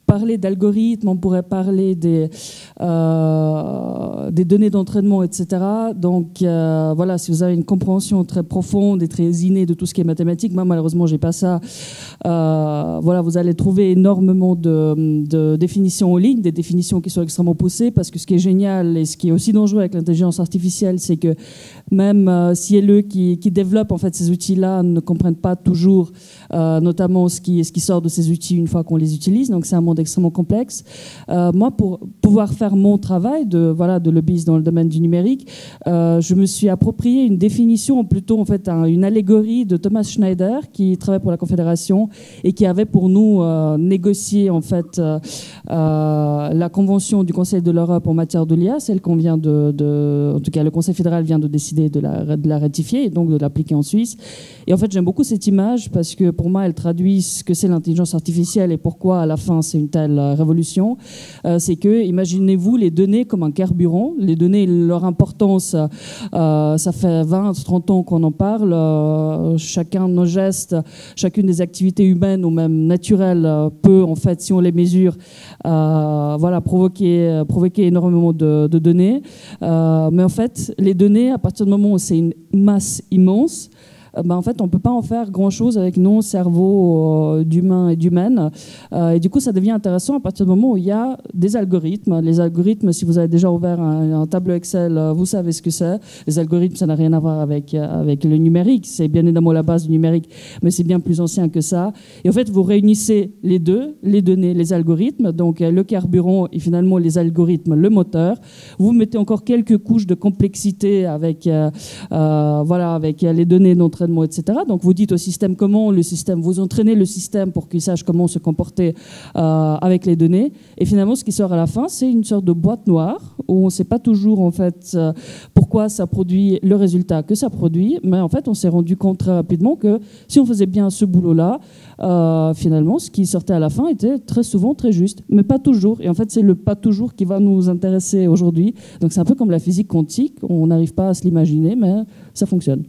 parler d'algorithmes, on pourrait parler des données d'entraînement, etc. Donc voilà, si vous avez une compréhension très profonde et très innée de tout ce qui est mathématique, moi malheureusement j'ai pas ça. Voilà, vous allez trouver énormément de définitions en ligne, des définitions qui sont extrêmement poussées, parce que ce qui est génial et ce qui est aussi dangereux avec l'intelligence artificielle, c'est que même si eux qui développent en fait ces outils-là ne comprennent pas toujours, notamment ce qui sort de ces outils une fois qu'on les utilise. Donc c'est un monde extrêmement complexe. Moi, pour pouvoir faire mon travail de lobbyiste dans le domaine du numérique, je me suis approprié une définition, plutôt en fait une allégorie de Thomas Schneider, qui travaille pour la Confédération et qui avait pour nous négocié en fait la convention du Conseil de l'Europe en matière de l'IA, celle qu'on vient en tout cas le Conseil fédéral vient de décider de la ratifier et donc de l'appliquer en Suisse. Et en fait, j'aime beaucoup cette image parce que pour moi, elle traduit ce que c'est l'intelligence artificielle et pourquoi à la fin c'est une telle révolution. C'est que, imaginez-vous les données comme un carburant. Les données, leur importance, ça fait 20, 30 ans qu'on en parle. Chacun de nos gestes, chacune des activités humaines ou même naturelles peut, en fait, si on les mesure, provoquer énormément de données. Mais en fait, les données, à partir du moment où c'est une masse immense, en fait, on ne peut pas en faire grand-chose avec nos cerveaux d'humains et d'humaines. Et du coup, ça devient intéressant à partir du moment où il y a des algorithmes. Les algorithmes, si vous avez déjà ouvert un tableau Excel, vous savez ce que c'est. Les algorithmes, ça n'a rien à voir avec le numérique. C'est bien évidemment la base du numérique, mais c'est bien plus ancien que ça. Et en fait, vous réunissez les deux, les données, les algorithmes, donc le carburant et finalement les algorithmes, le moteur. Vous mettez encore quelques couches de complexité avec les données d'entraînement, etc. Donc vous dites au système vous entraînez le système pour qu'il sache comment se comporter avec les données. Et finalement, ce qui sort à la fin, c'est une sorte de boîte noire où on ne sait pas toujours en fait pourquoi ça produit le résultat que ça produit. Mais en fait, on s'est rendu compte très rapidement que si on faisait bien ce boulot-là, finalement, ce qui sortait à la fin était très souvent très juste, mais pas toujours. Et en fait, c'est le pas toujours qui va nous intéresser aujourd'hui. Donc c'est un peu comme la physique quantique. On n'arrive pas à se l'imaginer, mais ça fonctionne.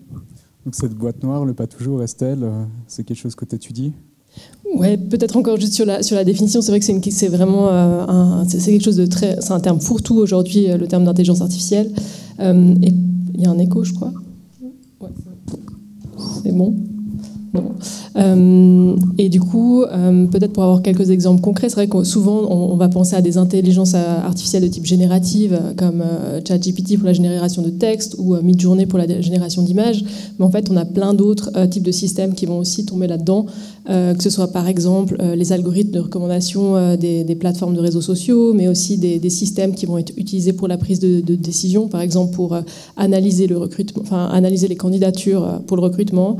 Donc cette boîte noire, le pas toujours, Estelle, c'est quelque chose que tu étudies? Ouais, peut-être encore juste sur la définition. C'est vrai que c'est vraiment c'est quelque chose de très. C'est un terme fourre-tout aujourd'hui, le terme d'intelligence artificielle. Et il y a un écho, je crois. Ouais. C'est bon. Non. Et du coup, peut-être pour avoir quelques exemples concrets, c'est vrai que souvent on va penser à des intelligences artificielles de type générative, comme ChatGPT pour la génération de texte ou Midjourney pour la génération d'images. Mais en fait, on a plein d'autres types de systèmes qui vont aussi tomber là-dedans, que ce soit par exemple les algorithmes de recommandation des plateformes de réseaux sociaux, mais aussi des systèmes qui vont être utilisés pour la prise de décision, par exemple pour analyser le recrutement, enfin analyser les candidatures pour le recrutement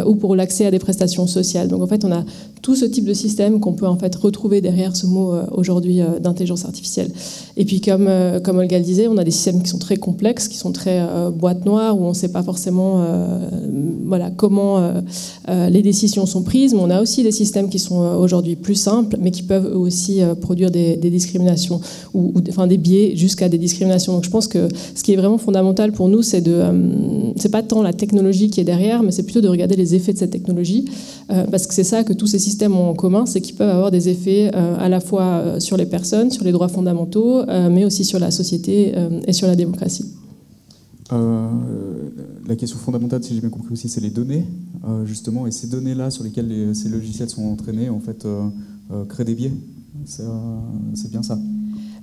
ou pour l'accès à des prestations sociales. Donc en fait, on a tout ce type de système qu'on peut en fait retrouver derrière ce mot aujourd'hui d'intelligence artificielle. Et puis comme Olga le disait, on a des systèmes qui sont très complexes, qui sont très boîte noire, où on ne sait pas forcément voilà, comment les décisions sont prises, mais on a aussi des systèmes qui sont aujourd'hui plus simples, mais qui peuvent eux aussi produire des discriminations, enfin des biais jusqu'à des discriminations. Donc je pense que ce qui est vraiment fondamental pour nous, c'est pas tant la technologie qui est derrière, mais c'est plutôt de regarder les effets de cette technologie, parce que c'est ça que tous ces systèmes ont en commun, c'est qu'ils peuvent avoir des effets à la fois sur les personnes, sur les droits fondamentaux, mais aussi sur la société et sur la démocratie. La question fondamentale, si j'ai bien compris aussi, c'est les données, justement, et ces données-là sur lesquelles ces logiciels sont entraînés, en fait, créent des biais. C'est bien ça.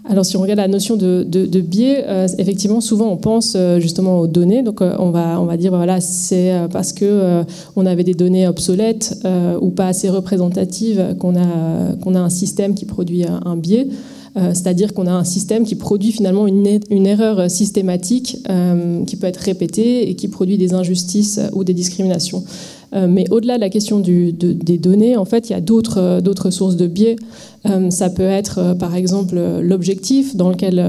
Alors, si on regarde la notion de biais, effectivement, souvent on pense justement aux données. Donc, on va dire, voilà, c'est parce que on avait des données obsolètes ou pas assez représentatives qu'on a un système qui produit un biais. C'est-à-dire qu'on a un système qui produit finalement une erreur systématique qui peut être répétée et qui produit des injustices ou des discriminations. Mais au-delà de la question des données, en fait, il y a d'autres sources de biais. Ça peut être, par exemple, l'objectif dans lequel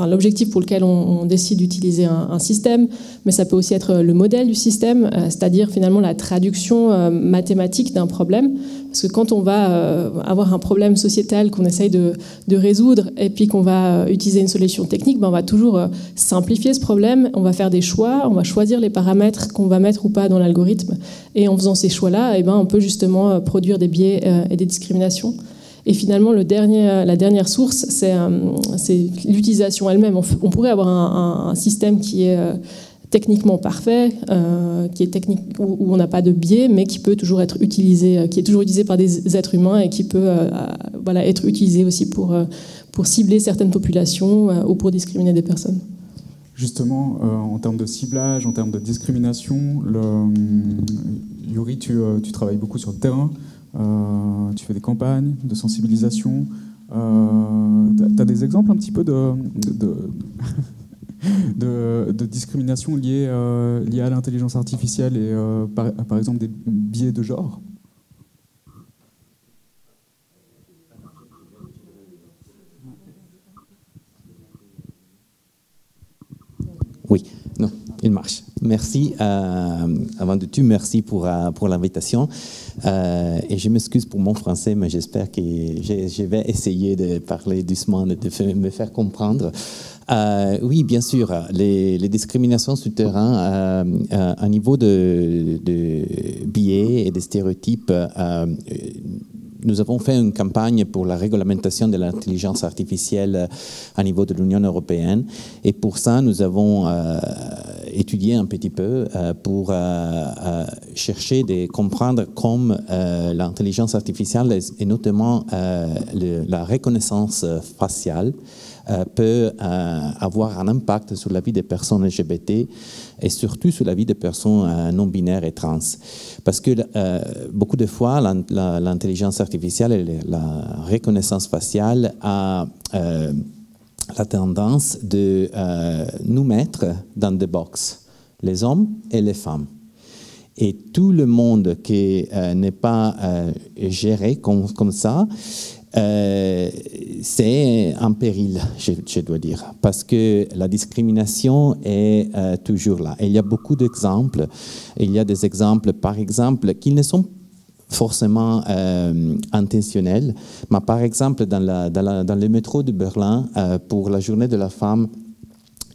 l'objectif pour lequel on décide d'utiliser un système, mais ça peut aussi être le modèle du système, c'est-à-dire finalement la traduction mathématique d'un problème. Parce que quand on va avoir un problème sociétal qu'on essaye de résoudre et puis qu'on va utiliser une solution technique, on va toujours simplifier ce problème, on va faire des choix, on va choisir les paramètres qu'on va mettre ou pas dans l'algorithme. Et en faisant ces choix-là, on peut justement produire des biais et des discriminations. Et finalement, la dernière source, c'est l'utilisation elle-même. On pourrait avoir un système qui est techniquement parfait, qui est technique, où on n'a pas de biais, mais qui peut toujours être utilisé, qui est toujours utilisé par des êtres humains et qui peut être utilisé aussi pour cibler certaines populations ou pour discriminer des personnes. Justement, en termes de ciblage, en termes de discrimination, Yuri, tu travailles beaucoup sur le terrain, tu fais des campagnes de sensibilisation. Tu as des exemples un petit peu de discrimination liée à l'intelligence artificielle et par exemple des biais de genre? Oui, non, il marche. Merci. Avant de tout, merci pour l'invitation. Et je m'excuse pour mon français, mais j'espère que je vais essayer de parler doucement, de me faire comprendre. Oui, bien sûr, les discriminations sur le terrain, à niveau de biais et de stéréotypes, nous avons fait une campagne pour la réglementation de l'intelligence artificielle à niveau de l'Union européenne. Et pour ça, nous avons étudié un petit peu pour chercher de comprendre comment l'intelligence artificielle et notamment la reconnaissance faciale peut avoir un impact sur la vie des personnes LGBT et surtout sur la vie des personnes non-binaires et trans. Parce que beaucoup de fois, l'intelligence artificielle et la reconnaissance faciale a la tendance de nous mettre dans des boxes, les hommes et les femmes. Et tout le monde qui n'est pas géré comme ça, c'est un péril, je dois dire, parce que la discrimination est toujours là. Et il y a beaucoup d'exemples. Il y a des exemples, par exemple, qui ne sont forcément intentionnels, mais par exemple, dans le métro de Berlin, pour la journée de la femme,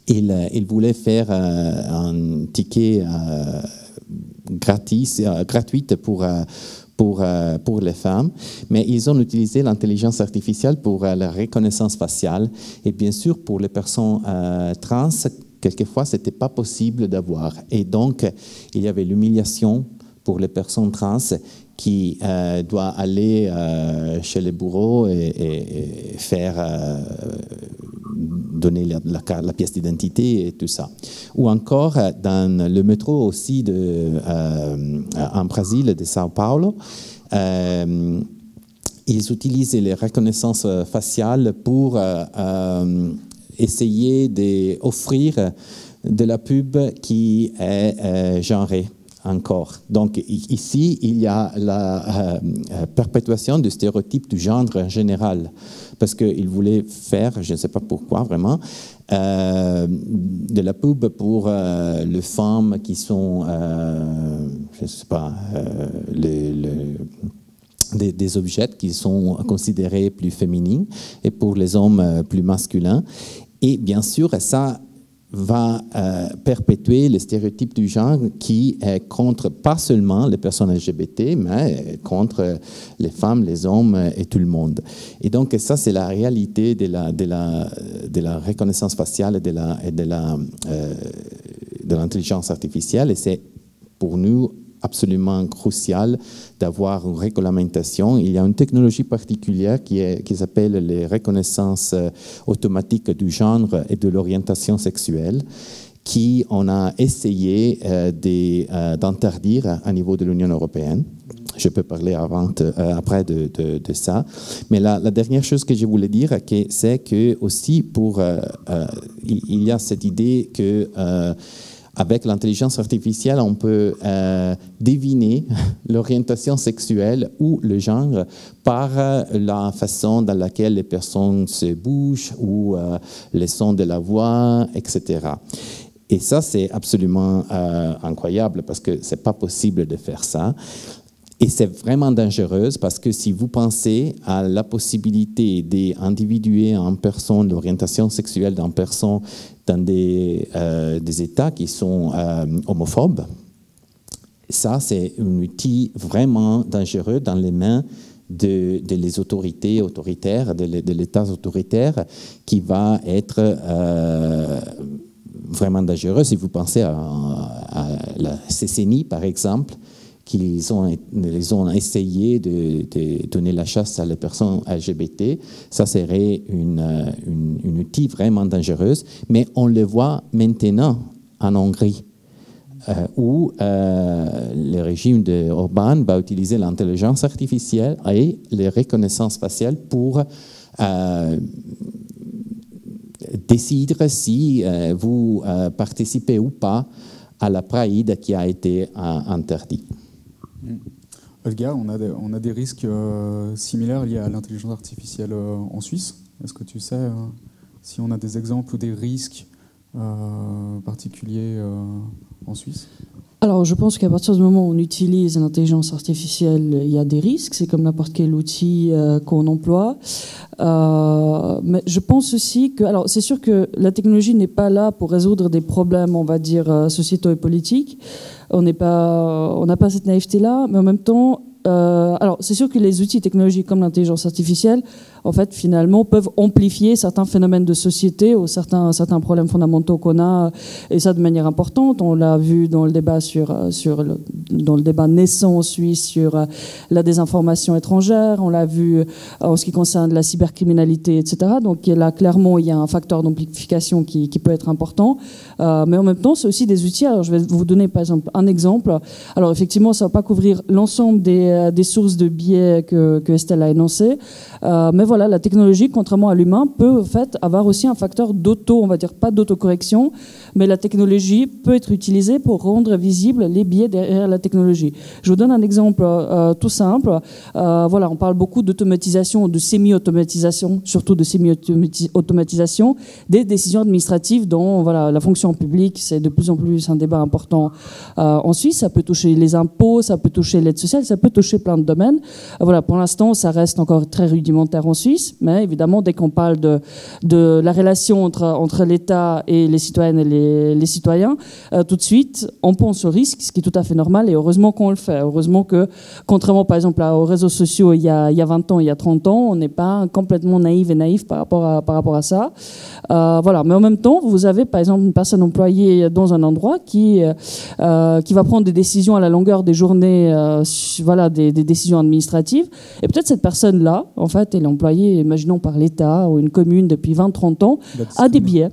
il voulait faire un ticket gratuit pour les femmes, mais ils ont utilisé l'intelligence artificielle pour la reconnaissance faciale. Et bien sûr, pour les personnes trans, quelquefois, ce n'était pas possible d'avoir. Et donc, il y avait l'humiliation pour les personnes trans qui doivent aller chez les bureaux et faire donner la pièce d'identité et tout ça. Ou encore dans le métro aussi en Brésil de São Paulo, ils utilisent les reconnaissances faciales pour essayer d'offrir de la pub qui est genrée encore. Donc ici, il y a la perpétuation du stéréotype du genre en général, parce qu'ils voulaient faire, je ne sais pas pourquoi vraiment, de la pub pour les femmes qui sont, je ne sais pas, des objets qui sont considérés plus féminins et pour les hommes plus masculins. Et bien sûr, ça va perpétuer le stéréotype du genre qui est contre pas seulement les personnes LGBT, mais contre les femmes, les hommes et tout le monde. Et donc ça, c'est la réalité de la reconnaissance faciale et de l'intelligence artificielle. Et c'est pour nous absolument crucial d'avoir une réglementation. Il y a une technologie particulière qui s'appelle les reconnaissances automatiques du genre et de l'orientation sexuelle, qui on a essayé d'interdire à niveau de l'Union européenne. Je peux parler après de ça. Mais la dernière chose que je voulais dire, c'est que aussi il y a cette idée que avec l'intelligence artificielle, on peut deviner l'orientation sexuelle ou le genre par la façon dans laquelle les personnes se bougent ou les sons de la voix, etc. Et ça, c'est absolument incroyable parce que ce n'est pas possible de faire ça. Et c'est vraiment dangereux parce que si vous pensez à la possibilité d'individuer en personne l'orientation sexuelle d'une personne dans des États qui sont homophobes, ça c'est un outil vraiment dangereux dans les mains des autorités autoritaires, de l'État autoritaire, qui va être vraiment dangereux. Si vous pensez à la CCNI, par exemple, qu'ils ont essayé de donner la chasse à les personnes LGBT, ça serait une outil vraiment dangereuse. Mais on le voit maintenant en Hongrie, où le régime d'Orbán va utiliser l'intelligence artificielle et les reconnaissances faciales pour décider si vous participez ou pas à la Pride qui a été interdite. Olga, on a des risques similaires liés à l'intelligence artificielle en Suisse. Est-ce que tu sais si on a des exemples ou des risques particuliers en Suisse? Alors, je pense qu'à partir du moment où on utilise l'intelligence artificielle, il y a des risques. C'est comme n'importe quel outil qu'on emploie. Mais je pense aussi que... Alors, c'est sûr que la technologie n'est pas là pour résoudre des problèmes, on va dire, sociétaux et politiques. On n'a pas cette naïveté-là, mais en même temps... alors, c'est sûr que les outils technologiques comme l'intelligence artificielle, en fait, finalement, peuvent amplifier certains phénomènes de société ou certains problèmes fondamentaux qu'on a, et ça de manière importante. On l'a vu dans le débat dans le débat naissant en Suisse sur la désinformation étrangère. On l'a vu en ce qui concerne la cybercriminalité, etc. Donc là, clairement, il y a un facteur d'amplification qui peut être important. Mais en même temps, c'est aussi des outils. Alors, je vais vous donner, par exemple, un exemple. Alors, effectivement, ça ne va pas couvrir l'ensemble des sources de biais que Estelle a énoncées. Mais voilà, la technologie, contrairement à l'humain, peut en fait avoir aussi un facteur on va dire pas d'autocorrection, mais la technologie peut être utilisée pour rendre visibles les biais derrière la technologie. Je vous donne un exemple tout simple. Voilà, on parle beaucoup d'automatisation, de semi-automatisation, surtout de semi-automatisation des décisions administratives dans la fonction publique. C'est de plus en plus un débat important en Suisse. Ça peut toucher les impôts, ça peut toucher l'aide sociale, ça peut toucher plein de domaines. Voilà, pour l'instant, ça reste encore très rudimentaire en Suisse. Suisse, mais évidemment, dès qu'on parle de la relation entre l'État et les citoyennes et les citoyens, tout de suite, on pense au risque, ce qui est tout à fait normal, et heureusement qu'on le fait. Heureusement que, contrairement par exemple aux réseaux sociaux il y a 20 ans, il y a 30 ans, on n'est pas complètement naïf par rapport à ça. Voilà. Mais en même temps, vous avez par exemple une personne employée dans un endroit qui va prendre des décisions à la longueur des journées, voilà, des décisions administratives. Et peut-être cette personne-là, en fait, elle est employée, imaginons, par l'État ou une commune depuis 20-30 ans, a des biais.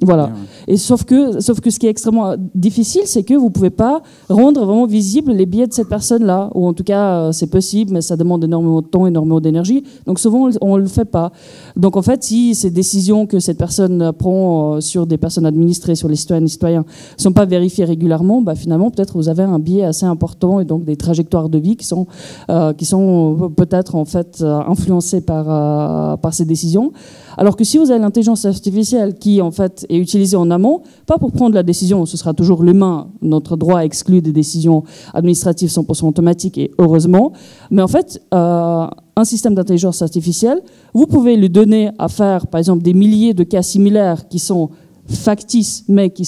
Voilà. Et sauf que ce qui est extrêmement difficile, c'est que vous ne pouvez pas rendre vraiment visible les biais de cette personne-là. Ou en tout cas, c'est possible, mais ça demande énormément de temps, énormément d'énergie. Donc souvent, on ne le fait pas. Donc en fait, si ces décisions que cette personne prend sur des personnes administrées, sur les citoyennes et citoyens, ne sont pas vérifiées régulièrement, bah, finalement, peut-être vous avez un biais assez important et donc des trajectoires de vie qui sont peut-être en fait influencées par ces décisions. Alors que si vous avez l'intelligence artificielle qui, en fait, est utilisée en amont, pas pour prendre la décision, ce sera toujours l'humain, notre droit exclut des décisions administratives 100% automatiques, et heureusement, mais en fait, un système d'intelligence artificielle, vous pouvez lui donner à faire, par exemple, des milliers de cas similaires qui sont factices, mais qui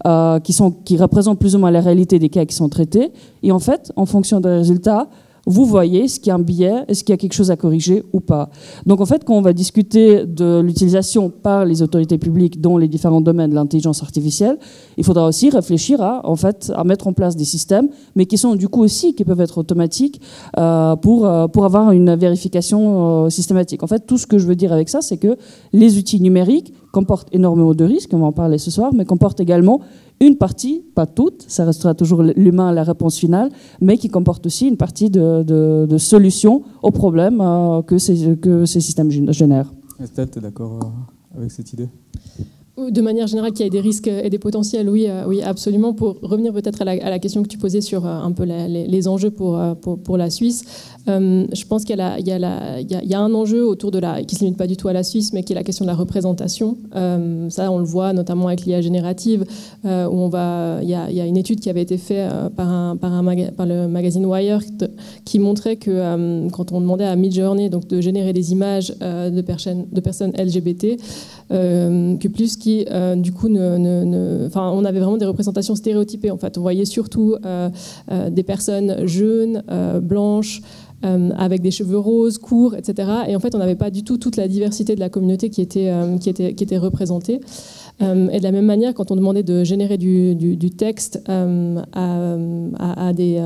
représentent plus ou moins la réalité des cas qui sont traités, et en fait, en fonction des résultats, vous voyez est-ce qu'il y a un biais, est-ce qu'il y a quelque chose à corriger ou pas. Donc en fait, quand on va discuter de l'utilisation par les autorités publiques dans les différents domaines de l'intelligence artificielle, il faudra aussi réfléchir à mettre en place des systèmes, mais qui sont du coup aussi, qui peuvent être automatiques pour avoir une vérification systématique. En fait, tout ce que je veux dire avec ça, c'est que les outils numériques comportent énormément de risques, on va en parler ce soir, mais comportent également une partie, pas toute, ça restera toujours l'humain à la réponse finale, mais qui comporte aussi une partie de solutions aux problèmes que ces systèmes génèrent. Estelle, tu es d'accord avec cette idée ? De manière générale, qu'il y ait des risques et des potentiels, oui, absolument. Pour revenir peut-être à la question que tu posais sur un peu les enjeux pour la Suisse, je pense qu'il y a un enjeu autour qui ne se limite pas du tout à la Suisse, mais qui est la question de la représentation. Ça, on le voit notamment avec l'IA générative, où il y a une étude qui avait été faite par le magazine Wired qui montrait que quand on demandait à Midjourney donc de générer des images de personnes LGBT, que plus qui du coup on avait vraiment des représentations stéréotypées en fait. On voyait surtout des personnes jeunes, blanches, avec des cheveux roses, courts, etc. Et en fait, on n'avait pas du tout toute la diversité de la communauté qui était représentée. Et de la même manière, quand on demandait de générer du texte à des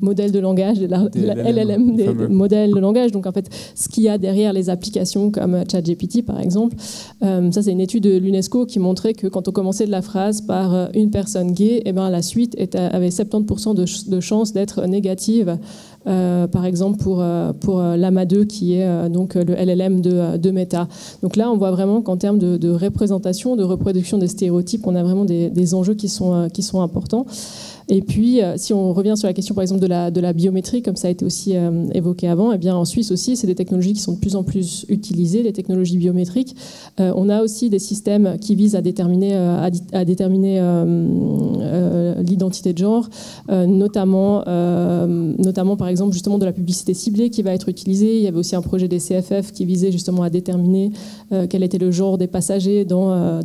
modèles de langage, la LLM, des modèles de langage, donc en fait, ce qu'il y a derrière les applications comme ChatGPT, par exemple, ça c'est une étude de l'UNESCO qui montrait que quand on commençait de la phrase par une personne gay, et ben la suite avait 70% de chances d'être négative. Par exemple pour Llama 2 qui est donc le LLM de Meta. Donc là on voit vraiment qu'en termes de représentation, de reproduction des stéréotypes, on a vraiment des enjeux qui sont importants. Et puis, si on revient sur la question, par exemple, de la biométrie, comme ça a été aussi évoqué avant, eh bien, en Suisse aussi, c'est des technologies qui sont de plus en plus utilisées, les technologies biométriques. On a aussi des systèmes qui visent à déterminer l'identité de genre, notamment, par exemple, justement, de la publicité ciblée qui va être utilisée. Il y avait aussi un projet des CFF qui visait justement à déterminer quel était le genre des passagers dans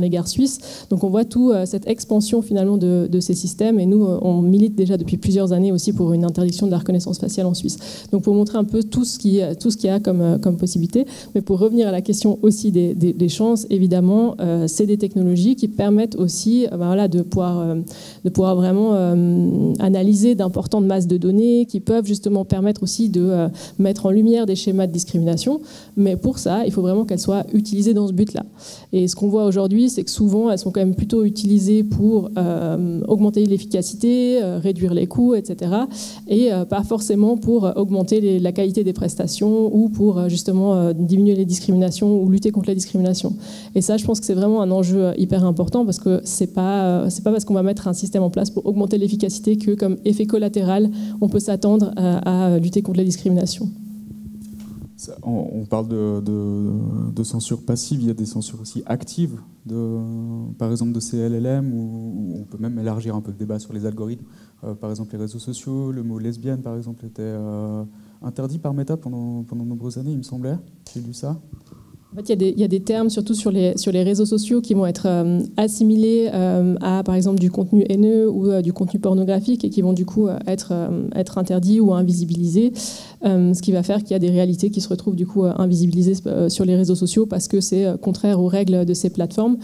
les gares suisses. Donc, on voit toute cette expansion, finalement, de ces systèmes, et nous on milite déjà depuis plusieurs années aussi pour une interdiction de la reconnaissance faciale en Suisse. Donc pour montrer un peu tout ce qu'il y a comme possibilité, mais pour revenir à la question aussi des chances, évidemment c'est des technologies qui permettent aussi de pouvoir vraiment analyser d'importantes masses de données, qui peuvent justement permettre aussi de mettre en lumière des schémas de discrimination, mais pour ça il faut vraiment qu'elles soient utilisées dans ce but-là. Et ce qu'on voit aujourd'hui, c'est que souvent elles sont quand même plutôt utilisées pour augmenter l'efficacité, réduire les coûts, etc. Et pas forcément pour augmenter la qualité des prestations ou pour justement diminuer les discriminations ou lutter contre les discriminations. Et ça, je pense que c'est vraiment un enjeu hyper important parce que c'est pas parce qu'on va mettre un système en place pour augmenter l'efficacité que, comme effet collatéral, on peut s'attendre à lutter contre les discriminations. On parle de censure passive, il y a des censures aussi actives, par exemple de ces LLM, où on peut même élargir un peu le débat sur les algorithmes. Par exemple, les réseaux sociaux, le mot lesbienne, par exemple, était interdit par Meta pendant de nombreuses années, il me semblait. J'ai lu ça. En fait, il y a des termes, surtout sur les réseaux sociaux, qui vont être assimilés à, par exemple, du contenu haineux ou du contenu pornographique et qui vont du coup être interdits ou invisibilisés, ce qui va faire qu'il y a des réalités qui se retrouvent du coup invisibilisées sur les réseaux sociaux parce que c'est contraire aux règles de ces plateformes.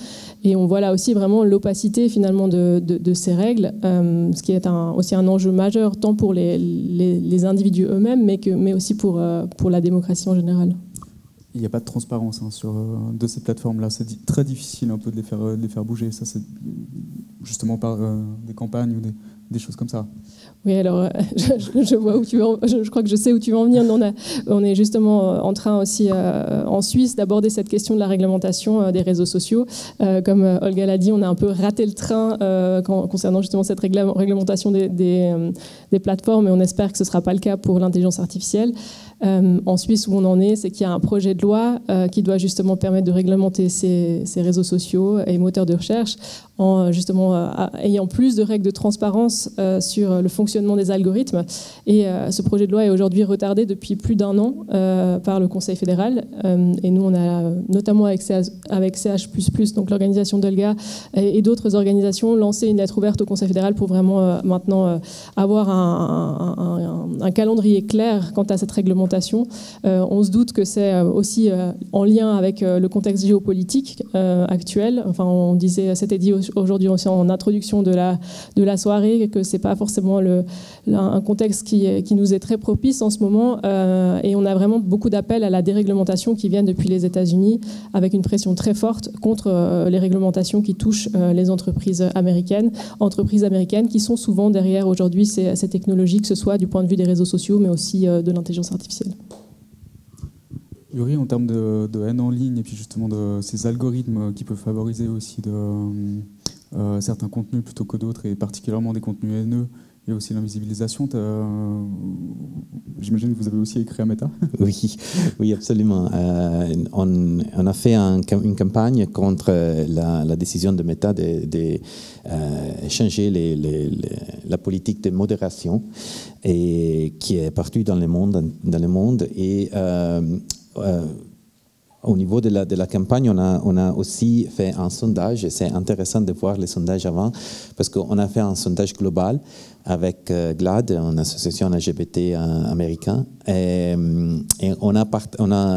Et on voit là aussi vraiment l'opacité finalement de ces règles, ce qui est aussi un enjeu majeur tant pour les individus eux-mêmes, mais aussi pour la démocratie en général. Il n'y a pas de transparence de ces plateformes-là. C'est très difficile un peu de les faire bouger. Ça, c'est justement par des campagnes ou des choses comme ça. Oui, alors je vois où tu veux. Je crois que je sais où tu veux en venir. On est justement en train aussi en Suisse d'aborder cette question de la réglementation des réseaux sociaux. Comme Olga l'a dit, on a un peu raté le train concernant justement cette réglementation des plateformes, et on espère que ce ne sera pas le cas pour l'intelligence artificielle. En Suisse, où on en est, c'est qu'il y a un projet de loi qui doit justement permettre de réglementer ces réseaux sociaux et moteurs de recherche en justement ayant plus de règles de transparence sur le fonctionnement des algorithmes. Et ce projet de loi est aujourd'hui retardé depuis plus d'1 an par le Conseil fédéral. Et nous, on a notamment avec CH++, donc l'organisation d'Olga et d'autres organisations, lancé une lettre ouverte au Conseil fédéral pour vraiment maintenant avoir un calendrier clair quant à cette réglementation. On se doute que c'est aussi en lien avec le contexte géopolitique actuel. Enfin, on disait, c'était dit aujourd'hui aussi en introduction de la soirée, que c'est pas forcément un contexte qui nous est très propice en ce moment. Et on a vraiment beaucoup d'appels à la déréglementation qui viennent depuis les États-Unis, avec une pression très forte contre les réglementations qui touchent les entreprises américaines qui sont souvent derrière aujourd'hui ces technologies, que ce soit du point de vue des réseaux sociaux, mais aussi de l'intelligence artificielle. Yuri, en termes de haine en ligne et puis justement de ces algorithmes qui peuvent favoriser aussi certains contenus plutôt que d'autres, et particulièrement des contenus haineux, et aussi l'invisibilisation, j'imagine que vous avez aussi écrit à Meta. Oui, absolument. On a fait une campagne contre la décision de Meta de changer la politique de modération et qui est partout dans le monde. Et au niveau de la campagne, on a aussi fait un sondage, et c'est intéressant de voir les sondages avant, parce qu'on a fait un sondage global avec GLAAD, une association LGBT américaine, et on a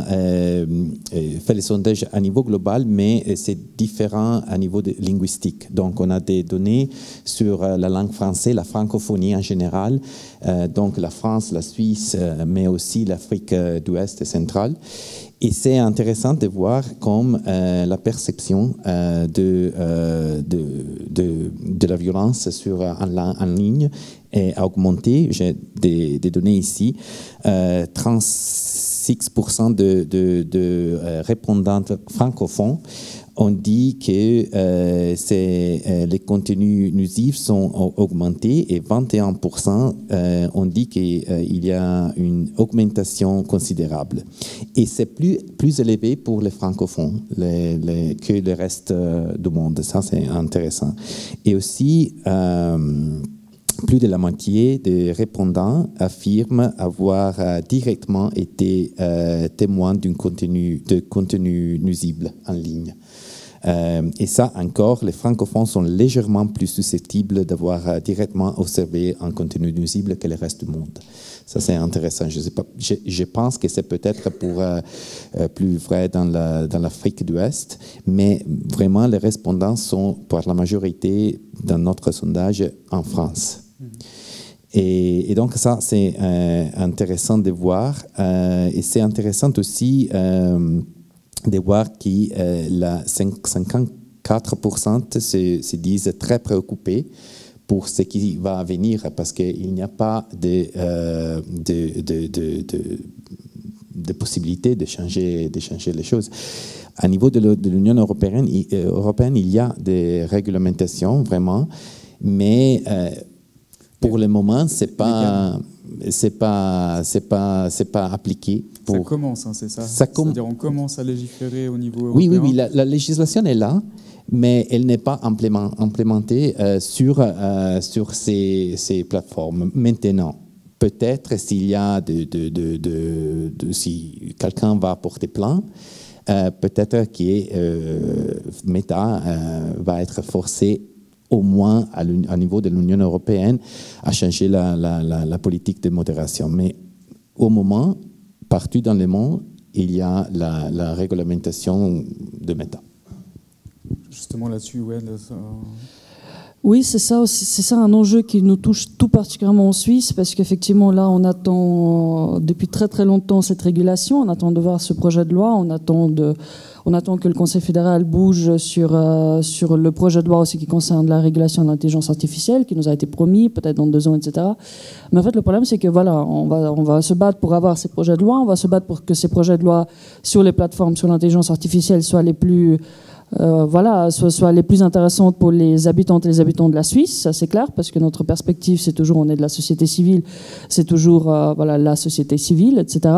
fait les sondages à niveau global, mais c'est différent à niveau linguistique. Donc, on a des données sur la langue française, la francophonie en général, donc la France, la Suisse, mais aussi l'Afrique d'Ouest et centrale. Et c'est intéressant de voir comme la perception de la violence en ligne a augmenté. J'ai des données ici. 36% de répondants francophones ont dit que les contenus nusifs sont augmentés, et 21% ont dit qu'il y a une augmentation considérable. Et c'est plus élevé pour les francophones que le reste du monde. Ça, c'est intéressant. Et aussi, plus de la moitié des répondants affirment avoir directement été témoins d'un contenu nuisible en ligne. Et ça, encore, les francophones sont légèrement plus susceptibles d'avoir directement observé un contenu nuisible que le reste du monde. Ça, c'est intéressant. Je sais pas, je pense que c'est peut-être plus vrai dans l'Afrique de l'Ouest, mais vraiment, les répondants sont, pour la majorité, dans notre sondage, en France. Et donc, ça, c'est intéressant de voir. Et c'est intéressant aussi de voir que 54% se disent très préoccupés pour ce qui va venir, parce qu'il n'y a pas de possibilité de changer les choses. À niveau de l'Union européenne, il y a des réglementations, vraiment, mais pour le moment, c'est pas appliqué. Ça commence, hein, c'est ça. C'est-à-dire on commence à légiférer au niveau européen. Oui, la législation est là, mais elle n'est pas implémentée sur ces plateformes maintenant. peut-être s'il y a si quelqu'un va porter plainte, peut-être que Meta va être forcé au moins à niveau de l'Union européenne à changer la politique de modération. Mais au moment, partout dans le monde, il y a la réglementation de Meta. Justement là-dessus, ouais. Oui, c'est ça un enjeu qui nous touche tout particulièrement en Suisse, parce qu'effectivement là on attend depuis très très longtemps cette régulation, on attend de voir ce projet de loi, on attend que le Conseil fédéral bouge sur le projet de loi aussi qui concerne la régulation de l'intelligence artificielle qui nous a été promis, peut-être dans 2 ans, etc. Mais en fait le problème c'est que voilà, on va se battre pour avoir ces projets de loi, on va se battre pour que ces projets de loi sur les plateformes sur l'intelligence artificielle soient les plus soit les plus intéressantes pour les habitantes et les habitants de la Suisse, ça c'est clair, parce que notre perspective c'est toujours, on est de la société civile, c'est toujours la société civile, etc.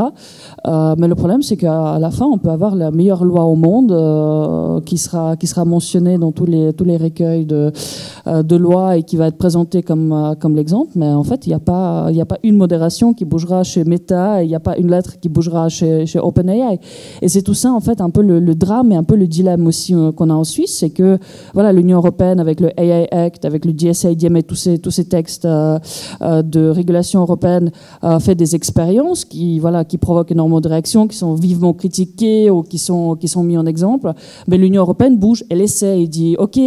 Mais le problème c'est qu'à la fin on peut avoir la meilleure loi au monde qui sera mentionnée dans tous les recueils de lois et qui va être présentée comme l'exemple, mais en fait il n'y a pas une modération qui bougera chez Meta, il n'y a pas une lettre qui bougera chez OpenAI, et c'est tout ça en fait un peu le drame et un peu le dilemme aussi qu'on a en Suisse, c'est que voilà, l'Union européenne avec le AI Act, avec le DSA, DMA, tous ces textes de régulation européenne fait des expériences qui provoquent énormément de réactions, qui sont vivement critiquées ou qui sont mis en exemple. Mais l'Union européenne bouge, elle essaie, et dit ok,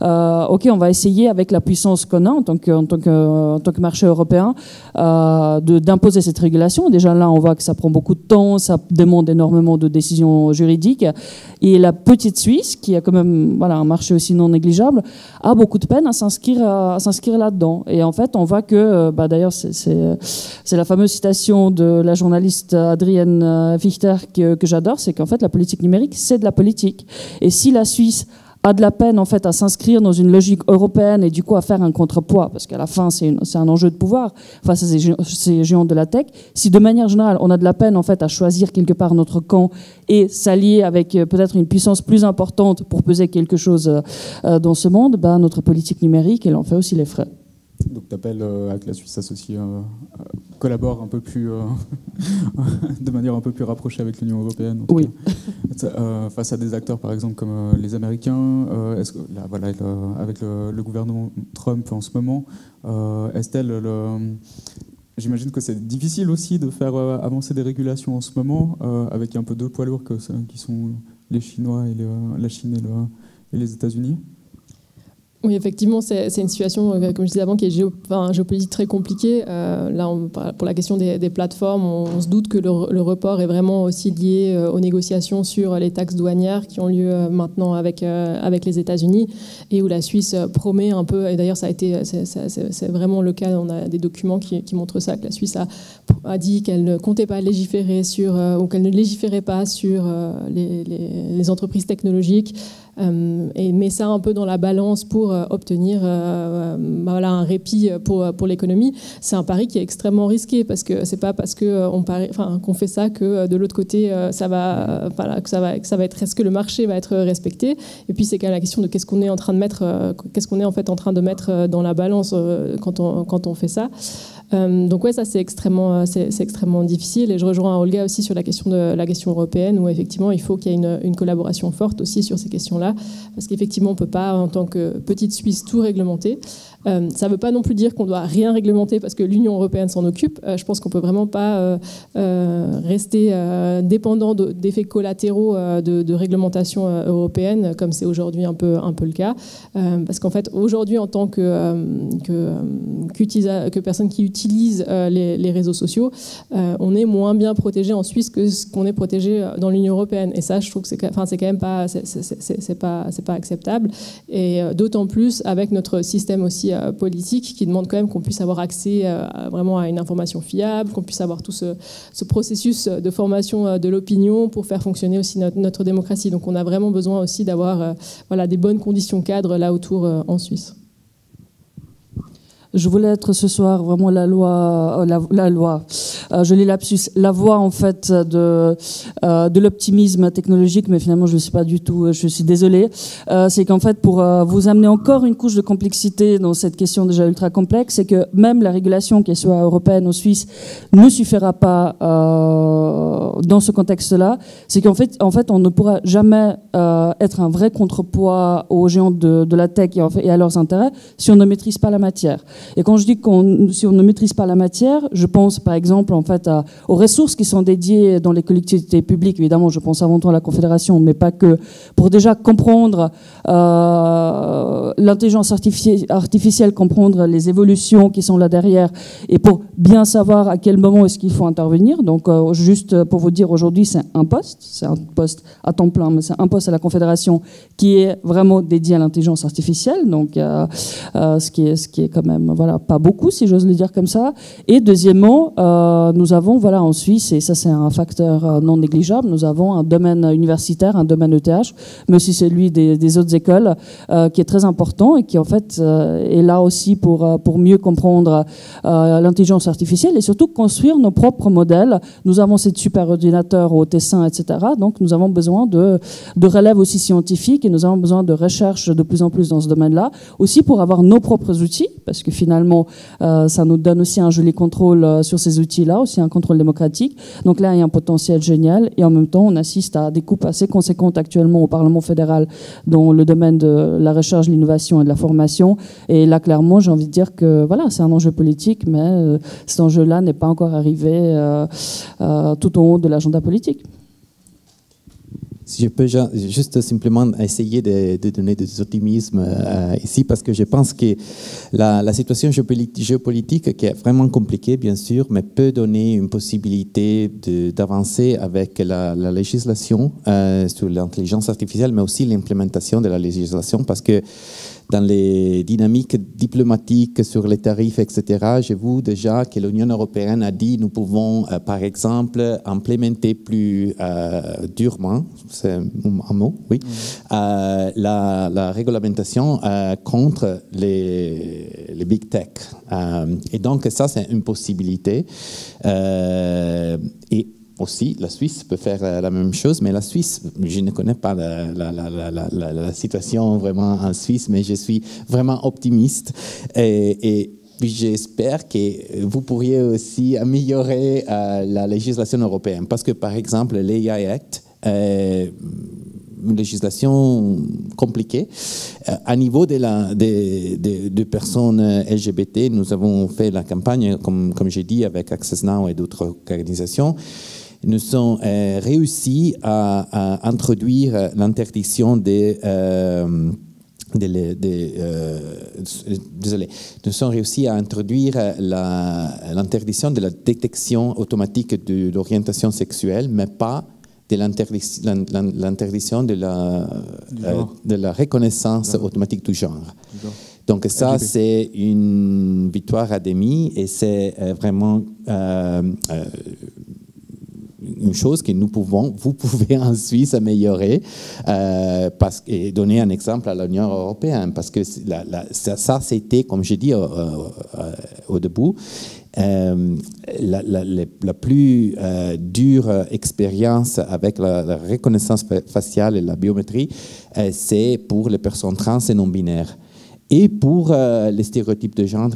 on va essayer avec la puissance qu'on a en tant que marché européen d'imposer cette régulation. Déjà là, on voit que ça prend beaucoup de temps, ça demande énormément de décisions juridiques. Et la petite Suisse, qui a quand même un marché aussi non négligeable, a beaucoup de peine à s'inscrire là-dedans. Et en fait, on voit que, d'ailleurs, c'est la fameuse citation de la journaliste Adrienne Fichter que j'adore, c'est qu'en fait, la politique numérique, c'est de la politique. Et si la Suisse a de la peine en fait à s'inscrire dans une logique européenne et du coup à faire un contrepoids, parce qu'à la fin c'est un enjeu de pouvoir face à ces géants de la tech. Si de manière générale on a de la peine en fait à choisir quelque part notre camp et s'allier avec peut-être une puissance plus importante pour peser quelque chose dans ce monde, notre politique numérique elle en fait aussi les frais. Donc tu appelles à que la Suisse s'associe, collabore un peu plus, de manière un peu plus rapprochée avec l'Union européenne. Oui. Face à des acteurs par exemple comme les Américains, est-ce que là, avec le gouvernement Trump en ce moment, Estelle, j'imagine que c'est difficile aussi de faire avancer des régulations en ce moment avec un peu deux poids lourds qui sont les Chinois et la Chine et les États-Unis. Oui, effectivement, c'est une situation, comme je disais avant, qui est géopolitique très compliquée. Là, pour la question des plateformes, on se doute que le report est vraiment aussi lié aux négociations sur les taxes douanières qui ont lieu maintenant avec les États-Unis et où la Suisse promet un peu, et d'ailleurs c'est vraiment le cas, on a des documents qui montrent ça, que la Suisse a dit qu'elle ne comptait pas légiférer ou qu'elle ne légiférait pas sur les entreprises technologiques. Et met ça un peu dans la balance pour obtenir un répit pour l'économie. C'est un pari qui est extrêmement risqué parce que c'est pas parce qu'on fait ça que de l'autre côté que ça va être, est-ce que le marché va être respecté. Et puis c'est quand même la question de qu'est-ce qu'on est en train de mettre dans la balance quand on fait ça. Donc ouais, ça c'est extrêmement difficile, et je rejoins Olga aussi sur la question européenne où effectivement il faut qu'il y ait une collaboration forte aussi sur ces questions-là, parce qu'effectivement on ne peut pas en tant que petite Suisse tout réglementer. Ça ne veut pas non plus dire qu'on doit rien réglementer parce que l'Union européenne s'en occupe. Je pense qu'on ne peut vraiment pas rester dépendant d'effets collatéraux de réglementation européenne, comme c'est aujourd'hui un peu le cas. Parce qu'en fait, aujourd'hui, en tant que personne qui utilise les réseaux sociaux, on est moins bien protégé en Suisse que ce qu'on est protégé dans l'Union européenne. Et ça, je trouve que c'est quand même pas acceptable. Et d'autant plus avec notre système aussi politique qui demande quand même qu'on puisse avoir accès vraiment à une information fiable, qu'on puisse avoir tout ce processus de formation de l'opinion pour faire fonctionner aussi notre démocratie. Donc on a vraiment besoin aussi d'avoir des bonnes conditions cadres là autour en Suisse. Je voulais être ce soir vraiment la loi, je lis lapsus, la voix en fait de l'optimisme technologique, mais finalement je ne le suis pas du tout, je suis désolée. C'est qu'en fait pour vous amener encore une couche de complexité dans cette question déjà ultra complexe, c'est que même la régulation, qu'elle soit européenne ou suisse, ne suffira pas dans ce contexte-là. C'est qu'en fait on ne pourra jamais être un vrai contrepoids aux géants de la tech et à leurs intérêts si on ne maîtrise pas la matière. Et quand je dis si on ne maîtrise pas la matière, je pense par exemple en fait aux ressources qui sont dédiées dans les collectivités publiques. Évidemment, je pense avant tout à la Confédération, mais pas que. Pour déjà comprendre l'intelligence artificielle, comprendre les évolutions qui sont là derrière, et pour bien savoir à quel moment est-ce qu'il faut intervenir. Donc, juste pour vous dire, aujourd'hui, c'est un poste à temps plein, mais c'est un poste à la Confédération qui est vraiment dédié à l'intelligence artificielle. Donc, ce qui est quand même pas beaucoup, si j'ose le dire comme ça. Et deuxièmement, nous avons en Suisse, et ça c'est un facteur non négligeable, nous avons un domaine universitaire, un domaine ETH, mais aussi celui des autres écoles, qui est très important et qui en fait est là aussi pour mieux comprendre l'intelligence artificielle et surtout construire nos propres modèles. Nous avons ces super ordinateurs au Tessin, etc. Donc nous avons besoin de relève aussi scientifique et nous avons besoin de recherche de plus en plus dans ce domaine-là, aussi pour avoir nos propres outils, parce que finalement ça nous donne aussi un joli contrôle sur ces outils-là, aussi un contrôle démocratique. Donc là, il y a un potentiel génial et en même temps, on assiste à des coupes assez conséquentes actuellement au Parlement fédéral dans le domaine de la recherche, de l'innovation et de la formation. Et là, clairement, j'ai envie de dire que c'est un enjeu politique, mais cet enjeu-là n'est pas encore arrivé tout en haut de l'agenda politique. Si je peux juste simplement essayer de donner des optimismes ici, parce que je pense que la situation géopolitique, qui est vraiment compliquée, bien sûr, mais peut donner une possibilité d'avancer avec la législation sur l'intelligence artificielle, mais aussi l'implémentation de la législation, parce que dans les dynamiques diplomatiques sur les tarifs, etc., j'ai vu déjà que l'Union européenne a dit nous pouvons, par exemple, implémenter plus durement, c'est un mot, oui, la réglementation contre les big tech. Et donc, ça, c'est une possibilité. Et aussi, la Suisse peut faire la même chose, mais la Suisse, je ne connais pas la situation vraiment en Suisse, mais je suis vraiment optimiste et j'espère que vous pourriez aussi améliorer la législation européenne, parce que par exemple, l'AI Act, une législation compliquée. À niveau des personnes LGBT, nous avons fait la campagne, comme j'ai dit, avec Access Now et d'autres organisations. Nous avons réussi à introduire l'interdiction nous avons réussi à introduire l'interdiction de la détection automatique de l'orientation sexuelle, mais pas de l'interdiction de la reconnaissance automatique du genre. Donc ça, c'est une victoire à demi et c'est vraiment une chose que vous pouvez en Suisse améliorer et donner un exemple à l'Union européenne, parce que ça c'était, comme j'ai dit au début, la plus dure expérience avec la reconnaissance faciale et la biométrie, c'est pour les personnes trans et non-binaires. Et pour les stéréotypes de genre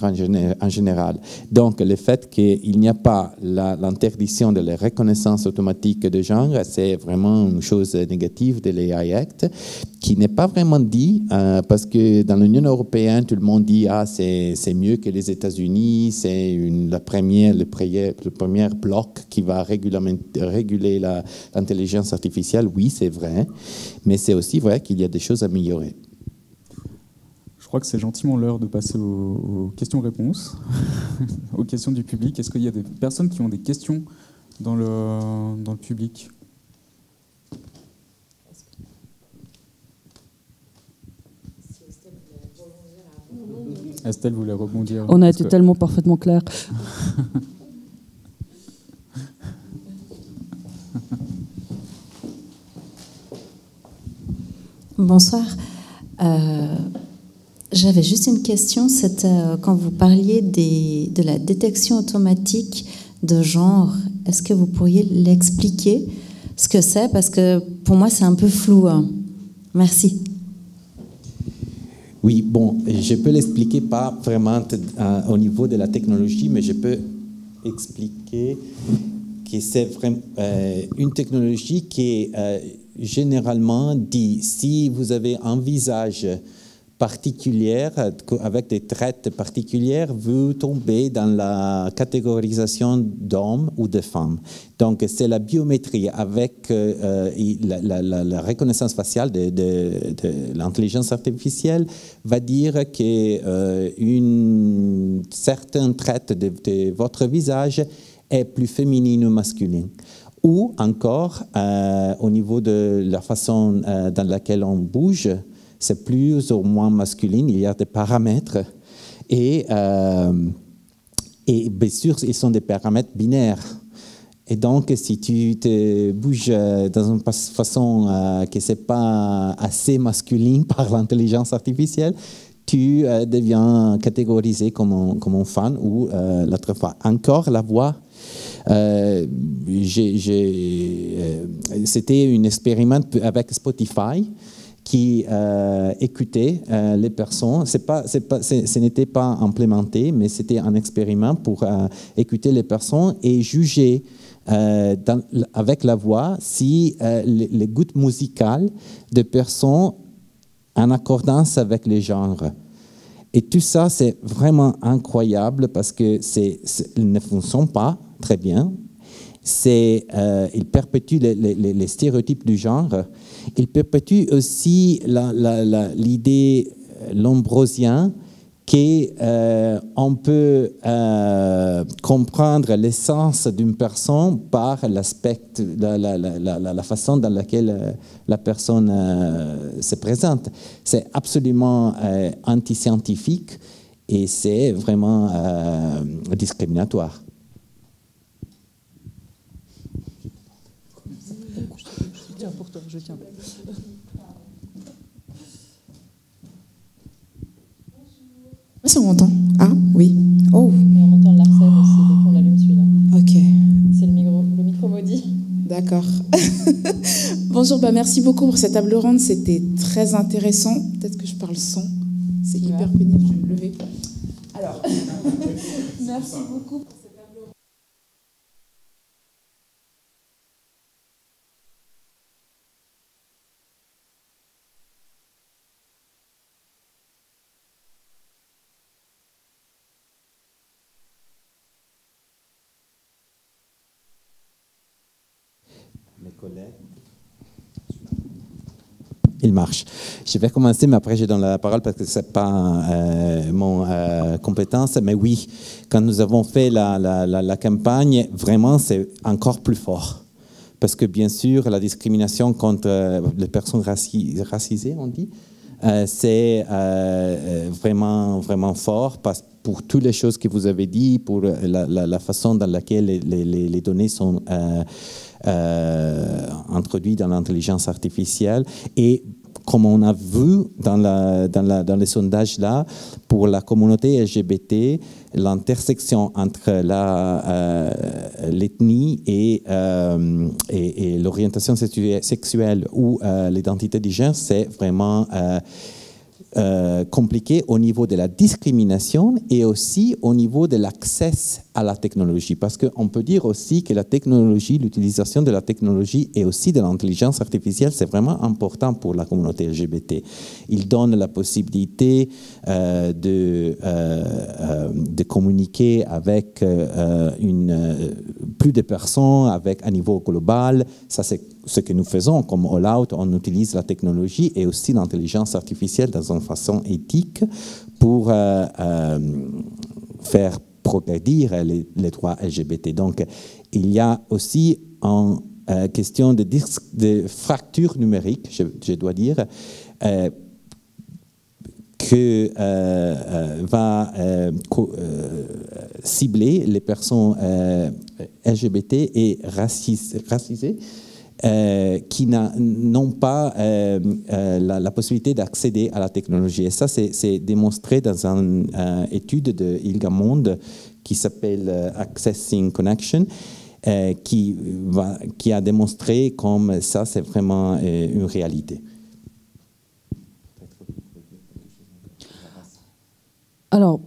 en général. Donc, le fait qu'il n'y a pas l'interdiction de la reconnaissance automatique de genre, c'est vraiment une chose négative de l'AI Act, qui n'est pas vraiment dit, parce que dans l'Union européenne, tout le monde dit « c'est mieux que les États-Unis, c'est le premier bloc qui va réguler l'intelligence artificielle ». Oui, c'est vrai, mais c'est aussi vrai qu'il y a des choses à améliorer. Je crois que c'est gentiment l'heure de passer aux questions-réponses, aux questions du public. Est-ce qu'il y a des personnes qui ont des questions dans le public ? Estelle voulait rebondir. On a été tellement parfaitement clair. Bonsoir. J'avais juste une question, quand vous parliez de la détection automatique de genre, est-ce que vous pourriez l'expliquer ce que c'est? Parce que pour moi, c'est un peu flou. Hein. Merci. Oui, bon, je peux l'expliquer pas vraiment au niveau de la technologie, mais je peux expliquer que c'est vraiment une technologie qui est généralement dit, si vous avez un visage particulière, avec des traits particulières, vous tombez dans la catégorisation d'hommes ou de femmes. Donc, c'est la biométrie avec la reconnaissance faciale de l'intelligence artificielle va dire qu'une certaine traite de votre visage est plus féminine ou masculine. Ou encore, au niveau de la façon dans laquelle on bouge, c'est plus ou moins masculine, il y a des paramètres. Et bien sûr, ils sont des paramètres binaires. Et donc, si tu te bouges dans une façon que ce n'est pas assez masculine par l'intelligence artificielle, tu deviens catégorisé comme un fan ou l'autre fois. Encore, la voix. C'était un expériment avec Spotify qui écoutait les personnes. Ce n'était pas implémenté, mais c'était un expériment pour écouter les personnes et juger avec la voix si les goûts musicaux de personnes en accordance avec les genres. Et tout ça, c'est vraiment incroyable parce que ils ne fonctionnent pas très bien. Il perpétue les stéréotypes du genre. Il perpétue aussi l'idée lombrosienne qu'on peut comprendre l'essence d'une personne par l'aspect, la façon dans laquelle la personne se présente. C'est absolument anti-scientifique et c'est vraiment discriminatoire. Pour toi, je tiens. Si on m'entend. Ah, oui. Oh. Et on entend l'Arsène aussi dès qu'on allume celui-là. Ok. C'est le micro maudit. D'accord. Bonjour, merci beaucoup pour cette table ronde. C'était très intéressant. Peut-être que je parle son. C'est hyper pénible, je vais me lever. Alors, merci beaucoup pour cette table ronde. Il marche. Je vais commencer, mais après je donne la parole parce que ce n'est pas mon compétence. Mais oui, quand nous avons fait la campagne, vraiment, c'est encore plus fort. Parce que bien sûr, la discrimination contre les personnes racisées, on dit, c'est vraiment, vraiment fort pour toutes les choses que vous avez dit, pour la façon dans laquelle les données sont introduites dans l'intelligence artificielle. Et comme on a vu dans les sondages là, pour la communauté LGBT, l'intersection entre l'ethnie et l'orientation sexuelle ou l'identité de genre, c'est vraiment compliqué au niveau de la discrimination et aussi au niveau de l'accès à la technologie. Parce qu'on peut dire aussi que la technologie, l'utilisation de la technologie et aussi de l'intelligence artificielle, c'est vraiment important pour la communauté LGBT. Il donne la possibilité de communiquer avec plus de personnes avec un niveau global. Ça, c'est ce que nous faisons comme All Out. On utilise la technologie et aussi l'intelligence artificielle dans une façon éthique pour faire progrédir les droits LGBT. Donc, il y a aussi une question de fracture numérique, je dois dire, que va cibler les personnes LGBT et racisées qui n'ont pas la possibilité d'accéder à la technologie. Et ça, c'est démontré dans une étude de Ilga Monde qui s'appelle Accessing Connection, qui a démontré comme ça, c'est vraiment une réalité. Alors,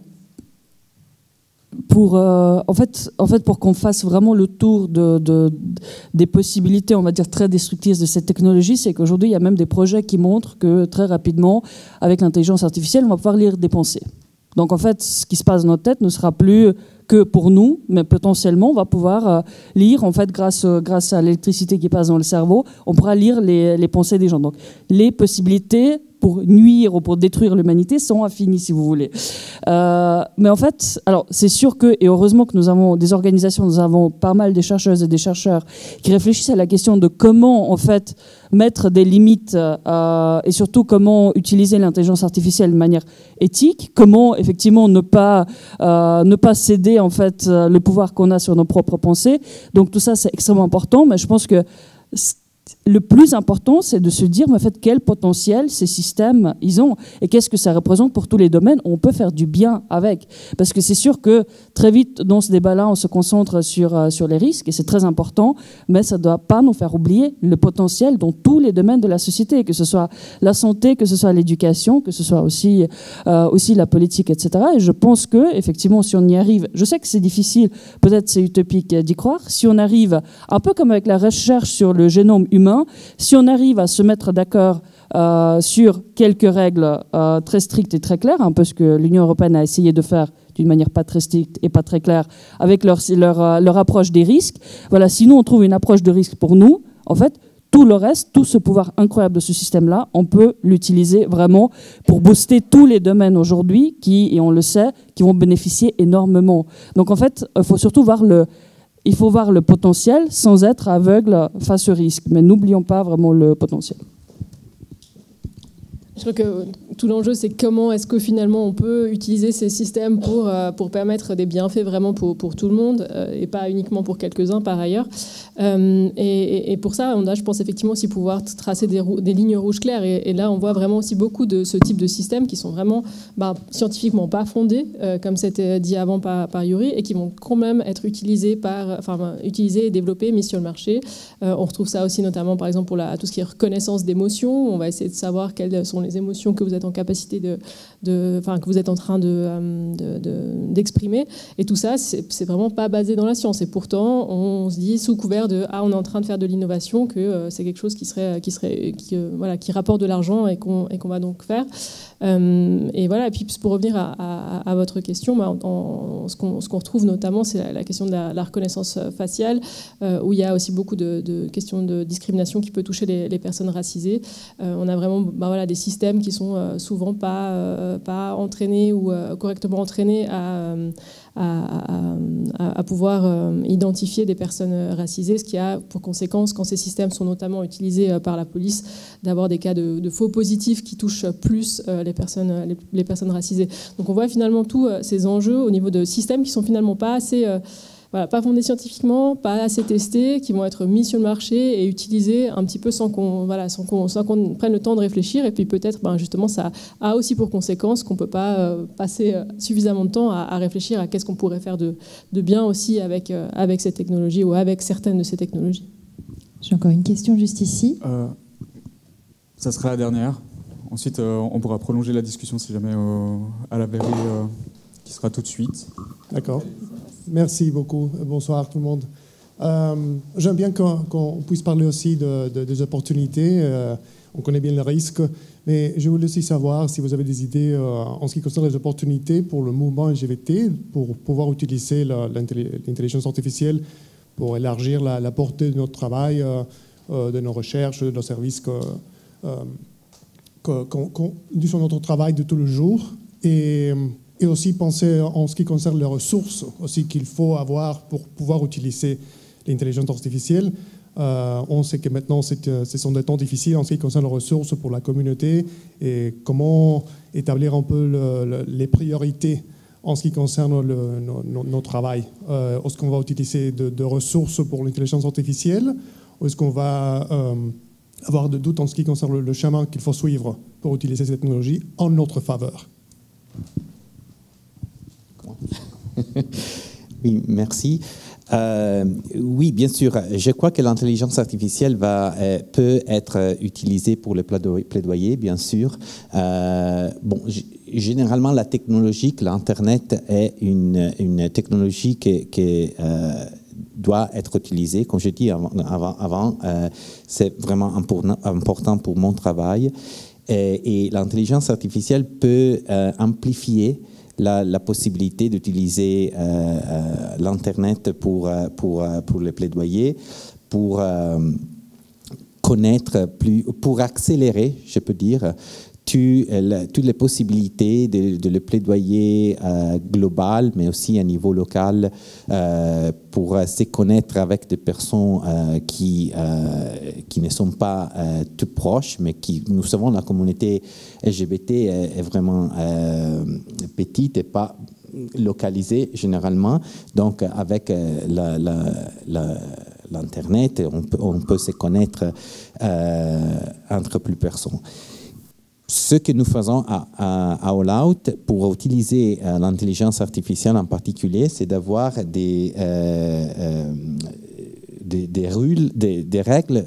en fait, pour qu'on fasse vraiment le tour des possibilités, on va dire, très destructrices de cette technologie, c'est qu'aujourd'hui, il y a même des projets qui montrent que très rapidement, avec l'intelligence artificielle, on va pouvoir lire des pensées. Donc, en fait, ce qui se passe dans notre tête ne sera plus que pour nous, mais potentiellement, on va pouvoir lire, en fait, grâce à l'électricité qui passe dans le cerveau, on pourra lire les pensées des gens. Donc, les possibilités pour nuire ou pour détruire l'humanité sont infinies, si vous voulez. Mais en fait, alors c'est sûr que, et heureusement que nous avons des organisations, nous avons pas mal de chercheuses et des chercheurs qui réfléchissent à la question de comment, en fait, mettre des limites et surtout comment utiliser l'intelligence artificielle de manière éthique, comment, effectivement, ne pas céder, en fait, le pouvoir qu'on a sur nos propres pensées. Donc tout ça, c'est extrêmement important, mais je pense que le plus important, c'est de se dire, mais en fait, quel potentiel ces systèmes ils ont et qu'est-ce que ça représente pour tous les domaines où on peut faire du bien avec. Parce que c'est sûr que très vite, dans ce débat-là, on se concentre sur les risques et c'est très important, mais ça ne doit pas nous faire oublier le potentiel dans tous les domaines de la société, que ce soit la santé, que ce soit l'éducation, que ce soit aussi la politique, etc. Et je pense que, effectivement, si on y arrive, je sais que c'est difficile, peut-être c'est utopique d'y croire, si on arrive, un peu comme avec la recherche sur le génome humain, si on arrive à se mettre d'accord sur quelques règles très strictes et très claires, un peu ce que l'Union européenne a essayé de faire d'une manière pas très stricte et pas très claire avec leur approche des risques, voilà, si nous on trouve une approche de risque pour nous, en fait, tout le reste, tout ce pouvoir incroyable de ce système-là, on peut l'utiliser vraiment pour booster tous les domaines aujourd'hui qui, et on le sait, qui vont bénéficier énormément. Donc en fait, il faut surtout voir il faut voir le potentiel sans être aveugle face au risque. Mais n'oublions pas vraiment le potentiel. Je crois que tout l'enjeu, c'est comment est-ce que finalement on peut utiliser ces systèmes pour permettre des bienfaits vraiment pour tout le monde et pas uniquement pour quelques-uns par ailleurs. Et pour ça, on a, je pense, effectivement aussi pouvoir tracer des lignes rouges claires. Et là, on voit vraiment aussi beaucoup de ce type de systèmes qui sont vraiment scientifiquement pas fondés, comme c'était dit avant par Yuri, et qui vont quand même être utilisés et développés, mis sur le marché. On retrouve ça aussi notamment, par exemple, pour tout ce qui est reconnaissance d'émotions. On va essayer de savoir quelles sont les émotions que vous êtes en capacité que vous êtes en train d'exprimer. Et tout ça, c'est vraiment pas basé dans la science. Et pourtant, on se dit sous couvert on est en train de faire de l'innovation, que c'est quelque chose qui rapporte de l'argent et qu'on va donc faire. Et voilà. Et puis pour revenir à votre question, ce qu'on retrouve notamment, c'est la question de la reconnaissance faciale, où il y a aussi beaucoup de questions de discrimination qui peut toucher les personnes racisées. On a vraiment des systèmes qui sont souvent pas entraînés ou correctement entraînés à pouvoir identifier des personnes racisées, ce qui a pour conséquence, quand ces systèmes sont notamment utilisés par la police, d'avoir des cas de faux positifs qui touchent plus les personnes racisées. Donc on voit finalement tous ces enjeux au niveau de systèmes qui sont finalement pas assez... pas fondés scientifiquement, pas assez testés, qui vont être mis sur le marché et utilisés un petit peu sans qu'on prenne le temps de réfléchir. Et puis peut-être, justement, ça a aussi pour conséquence qu'on ne peut pas passer suffisamment de temps à réfléchir à qu'est-ce qu'on pourrait faire de bien aussi avec ces technologies ou avec certaines de ces technologies. J'ai encore une question juste ici. Ça sera la dernière. Ensuite, on pourra prolonger la discussion si jamais à la mairie qui sera tout de suite. D'accord. Merci beaucoup. Bonsoir tout le monde. J'aime bien qu'on puisse parler aussi des opportunités. On connaît bien les risques, mais je voulais aussi savoir si vous avez des idées en ce qui concerne les opportunités pour le mouvement LGBT, pour pouvoir utiliser l'intelligence artificielle pour élargir la portée de notre travail, de nos recherches, de nos services, sur notre travail de tous les jours. Et aussi penser en ce qui concerne les ressources aussi qu'il faut avoir pour pouvoir utiliser l'intelligence artificielle. On sait que maintenant, ce sont des temps difficiles en ce qui concerne les ressources pour la communauté et comment établir un peu les priorités en ce qui concerne nos travail. Est-ce qu'on va utiliser de ressources pour l'intelligence artificielle ou est-ce qu'on va avoir de doutes en ce qui concerne le chemin qu'il faut suivre pour utiliser cette technologie en notre faveur? Oui, merci. Oui, bien sûr. Je crois que l'intelligence artificielle peut être utilisée pour le plaidoyer, bien sûr. Bon, généralement, la technologie, l'Internet est une technologie qui doit être utilisée. Comme je dis avant, c'est vraiment important pour mon travail. Et l'intelligence artificielle peut amplifier la possibilité d'utiliser l'Internet pour le plaidoyer, pour connaître pour accélérer, je peux dire, toutes les possibilités de le plaidoyer global, mais aussi à niveau local, pour se connaître avec des personnes qui ne sont pas tout proches, mais qui, nous savons, la communauté LGBT est vraiment petite et pas localisée généralement. Donc, avec l'Internet, on peut se connaître entre plus personnes. Ce que nous faisons à All Out pour utiliser l'intelligence artificielle en particulier, c'est d'avoir des règles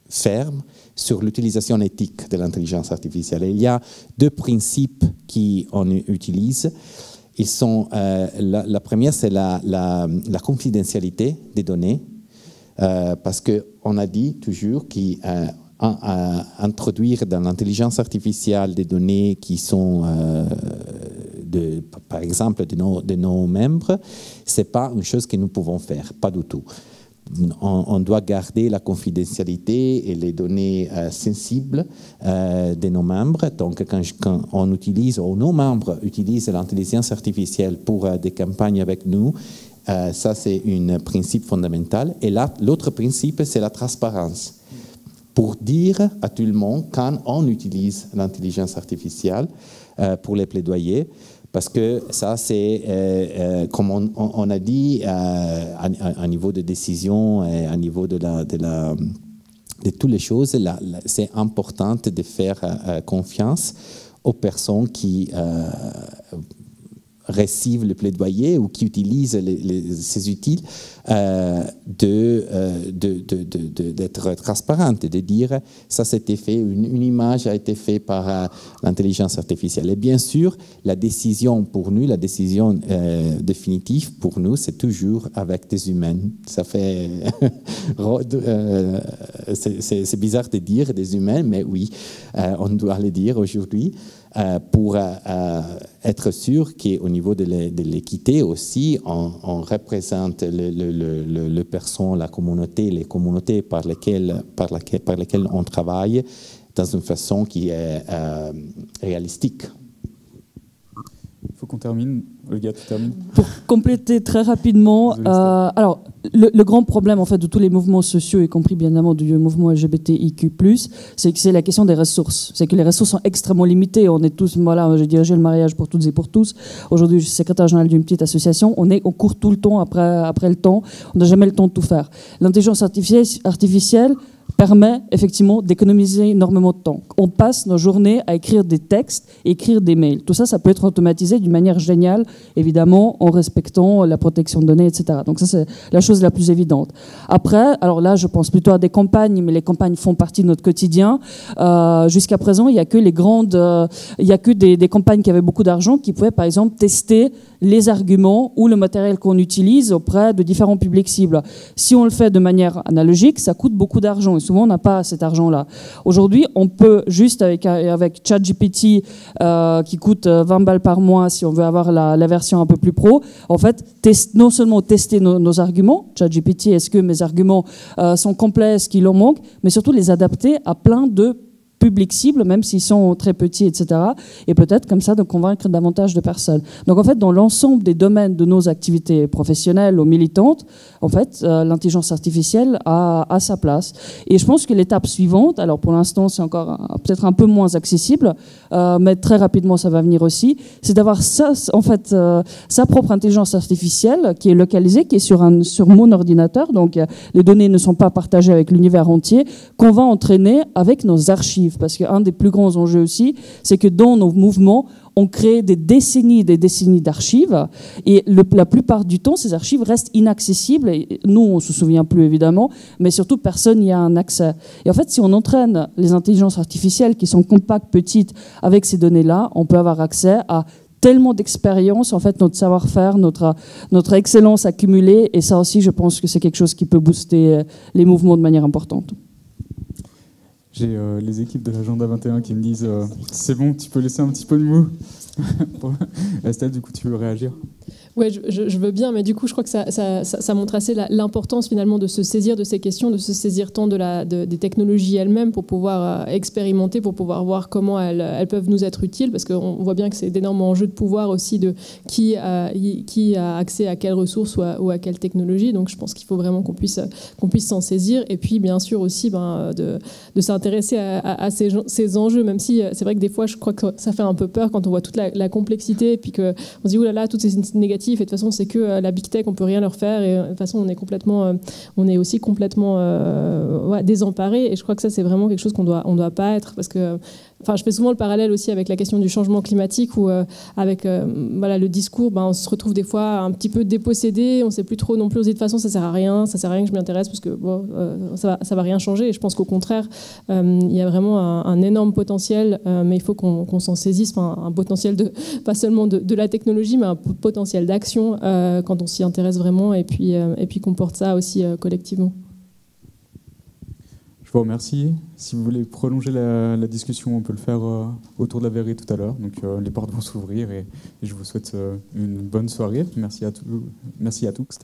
fermes sur l'utilisation éthique de l'intelligence artificielle. Et il y a deux principes qu'on utilise. Ils sont, la première, c'est la confidentialité des données, parce qu'on a dit toujours introduire dans l'intelligence artificielle des données qui sont, par exemple, de nos membres, ce n'est pas une chose que nous pouvons faire, pas du tout. On doit garder la confidentialité et les données sensibles de nos membres. Donc, quand on utilise, ou nos membres utilisent l'intelligence artificielle pour des campagnes avec nous, ça, c'est un principe fondamental. Et là, l'autre principe, c'est la transparence. Pour dire à tout le monde quand on utilise l'intelligence artificielle pour les plaidoyers, parce que ça, c'est, comme on a dit, à niveau de décision, et à niveau de toutes les choses, c'est important de faire confiance aux personnes qui reçoivent le plaidoyer ou qui utilisent ces outils, d'être transparente et de dire ça c'était fait, une image a été faite par l'intelligence artificielle. Et bien sûr, la décision pour nous, la décision définitive pour nous, c'est toujours avec des humains. Ça fait c'est bizarre de dire des humains, mais oui, on doit le dire aujourd'hui. Pour être sûr qu'au niveau de l'équité aussi, on représente les personnes, la communauté, les communautés par lesquelles on travaille dans une façon qui est réalistique. Il faut qu'on termine. Olga, tu termines. Pour compléter très rapidement, alors le grand problème en fait de tous les mouvements sociaux, y compris bien évidemment du mouvement LGBTIQ+, c'est que c'est la question des ressources. C'est que les ressources sont extrêmement limitées. On est tous, voilà, j'ai dirigé le mariage pour toutes et pour tous. Aujourd'hui, je suis secrétaire général d'une petite association. On court tout le temps après le temps. On n'a jamais le temps de tout faire. L'intelligence artificielle permet effectivement d'économiser énormément de temps. On passe nos journées à écrire des textes et écrire des mails. Tout ça, ça peut être automatisé d'une manière géniale, évidemment, en respectant la protection de données, etc. Donc ça, c'est la chose la plus évidente. Après, alors là, je pense plutôt à des campagnes, mais les campagnes font partie de notre quotidien. Jusqu'à présent, il n'y a que des campagnes qui avaient beaucoup d'argent qui pouvaient, par exemple, tester les arguments ou le matériel qu'on utilise auprès de différents publics cibles. Si on le fait de manière analogique, ça coûte beaucoup d'argent et souvent on n'a pas cet argent-là. Aujourd'hui, on peut juste avec ChatGPT qui coûte 20 balles par mois si on veut avoir la version un peu plus pro, en fait, non seulement tester nos arguments, ChatGPT, est-ce que mes arguments sont complets, est-ce qu'il en manque, mais surtout les adapter à plein de public cible, même s'ils sont très petits, etc. Et peut-être comme ça de convaincre davantage de personnes. Donc en fait, dans l'ensemble des domaines de nos activités professionnelles ou militantes, en fait, l'intelligence artificielle a sa place. Et je pense que l'étape suivante, alors pour l'instant c'est encore peut-être un peu moins accessible, mais très rapidement ça va venir aussi, c'est d'avoir ça, en fait, sa propre intelligence artificielle qui est localisée, qui est sur mon ordinateur, donc les données ne sont pas partagées avec l'univers entier, qu'on va entraîner avec nos archives. Parce qu'un des plus grands enjeux aussi, c'est que dans nos mouvements, on crée des décennies d'archives et la plupart du temps, ces archives restent inaccessibles. Et nous, on ne se souvient plus évidemment, mais surtout, personne n'y a un accès. Et en fait, si on entraîne les intelligences artificielles qui sont compactes, petites, avec ces données-là, on peut avoir accès à tellement d'expérience, en fait, notre savoir-faire, notre excellence accumulée. Et ça aussi, je pense que c'est quelque chose qui peut booster les mouvements de manière importante. J'ai les équipes de l'Agenda 21 qui me disent c'est bon, tu peux laisser un petit peu de mou. Estelle, du coup, tu veux réagir ? Ouais, je veux bien, mais du coup, je crois que ça montre assez l'importance finalement de se saisir de ces questions, de se saisir tant des technologies elles-mêmes pour pouvoir expérimenter, pour pouvoir voir comment elles peuvent nous être utiles, parce qu'on voit bien que c'est d'énormes enjeux de pouvoir aussi de qui a accès à quelles ressources ou à quelle technologie. Donc, je pense qu'il faut vraiment qu'on puisse s'en saisir, et puis bien sûr aussi de s'intéresser à ces enjeux, même si c'est vrai que des fois, je crois que ça fait un peu peur quand on voit toute la complexité, et puis qu'on se dit oulala, toutes ces négatives. Et de toute façon, c'est que la big tech, on peut rien leur faire. Et de toute façon, on est aussi complètement désemparés. Et je crois que ça, c'est vraiment quelque chose qu'on doit pas être, parce que, enfin, je fais souvent le parallèle aussi avec la question du changement climatique, où avec le discours, on se retrouve des fois un petit peu dépossédé. On sait plus trop non plus. On se dit de toute façon, ça sert à rien que je m'y intéresse, parce que ça va rien changer. Et je pense qu'au contraire, il y a vraiment un énorme potentiel, mais il faut qu'on s'en saisisse. Enfin, un potentiel pas seulement de la technologie, mais un potentiel d'action quand on s'y intéresse vraiment, et puis qu'on porte ça aussi collectivement. Je vous remercie. Si vous voulez prolonger la discussion, on peut le faire autour de la verrerie tout à l'heure. Donc les portes vont s'ouvrir et je vous souhaite une bonne soirée. Merci à tous.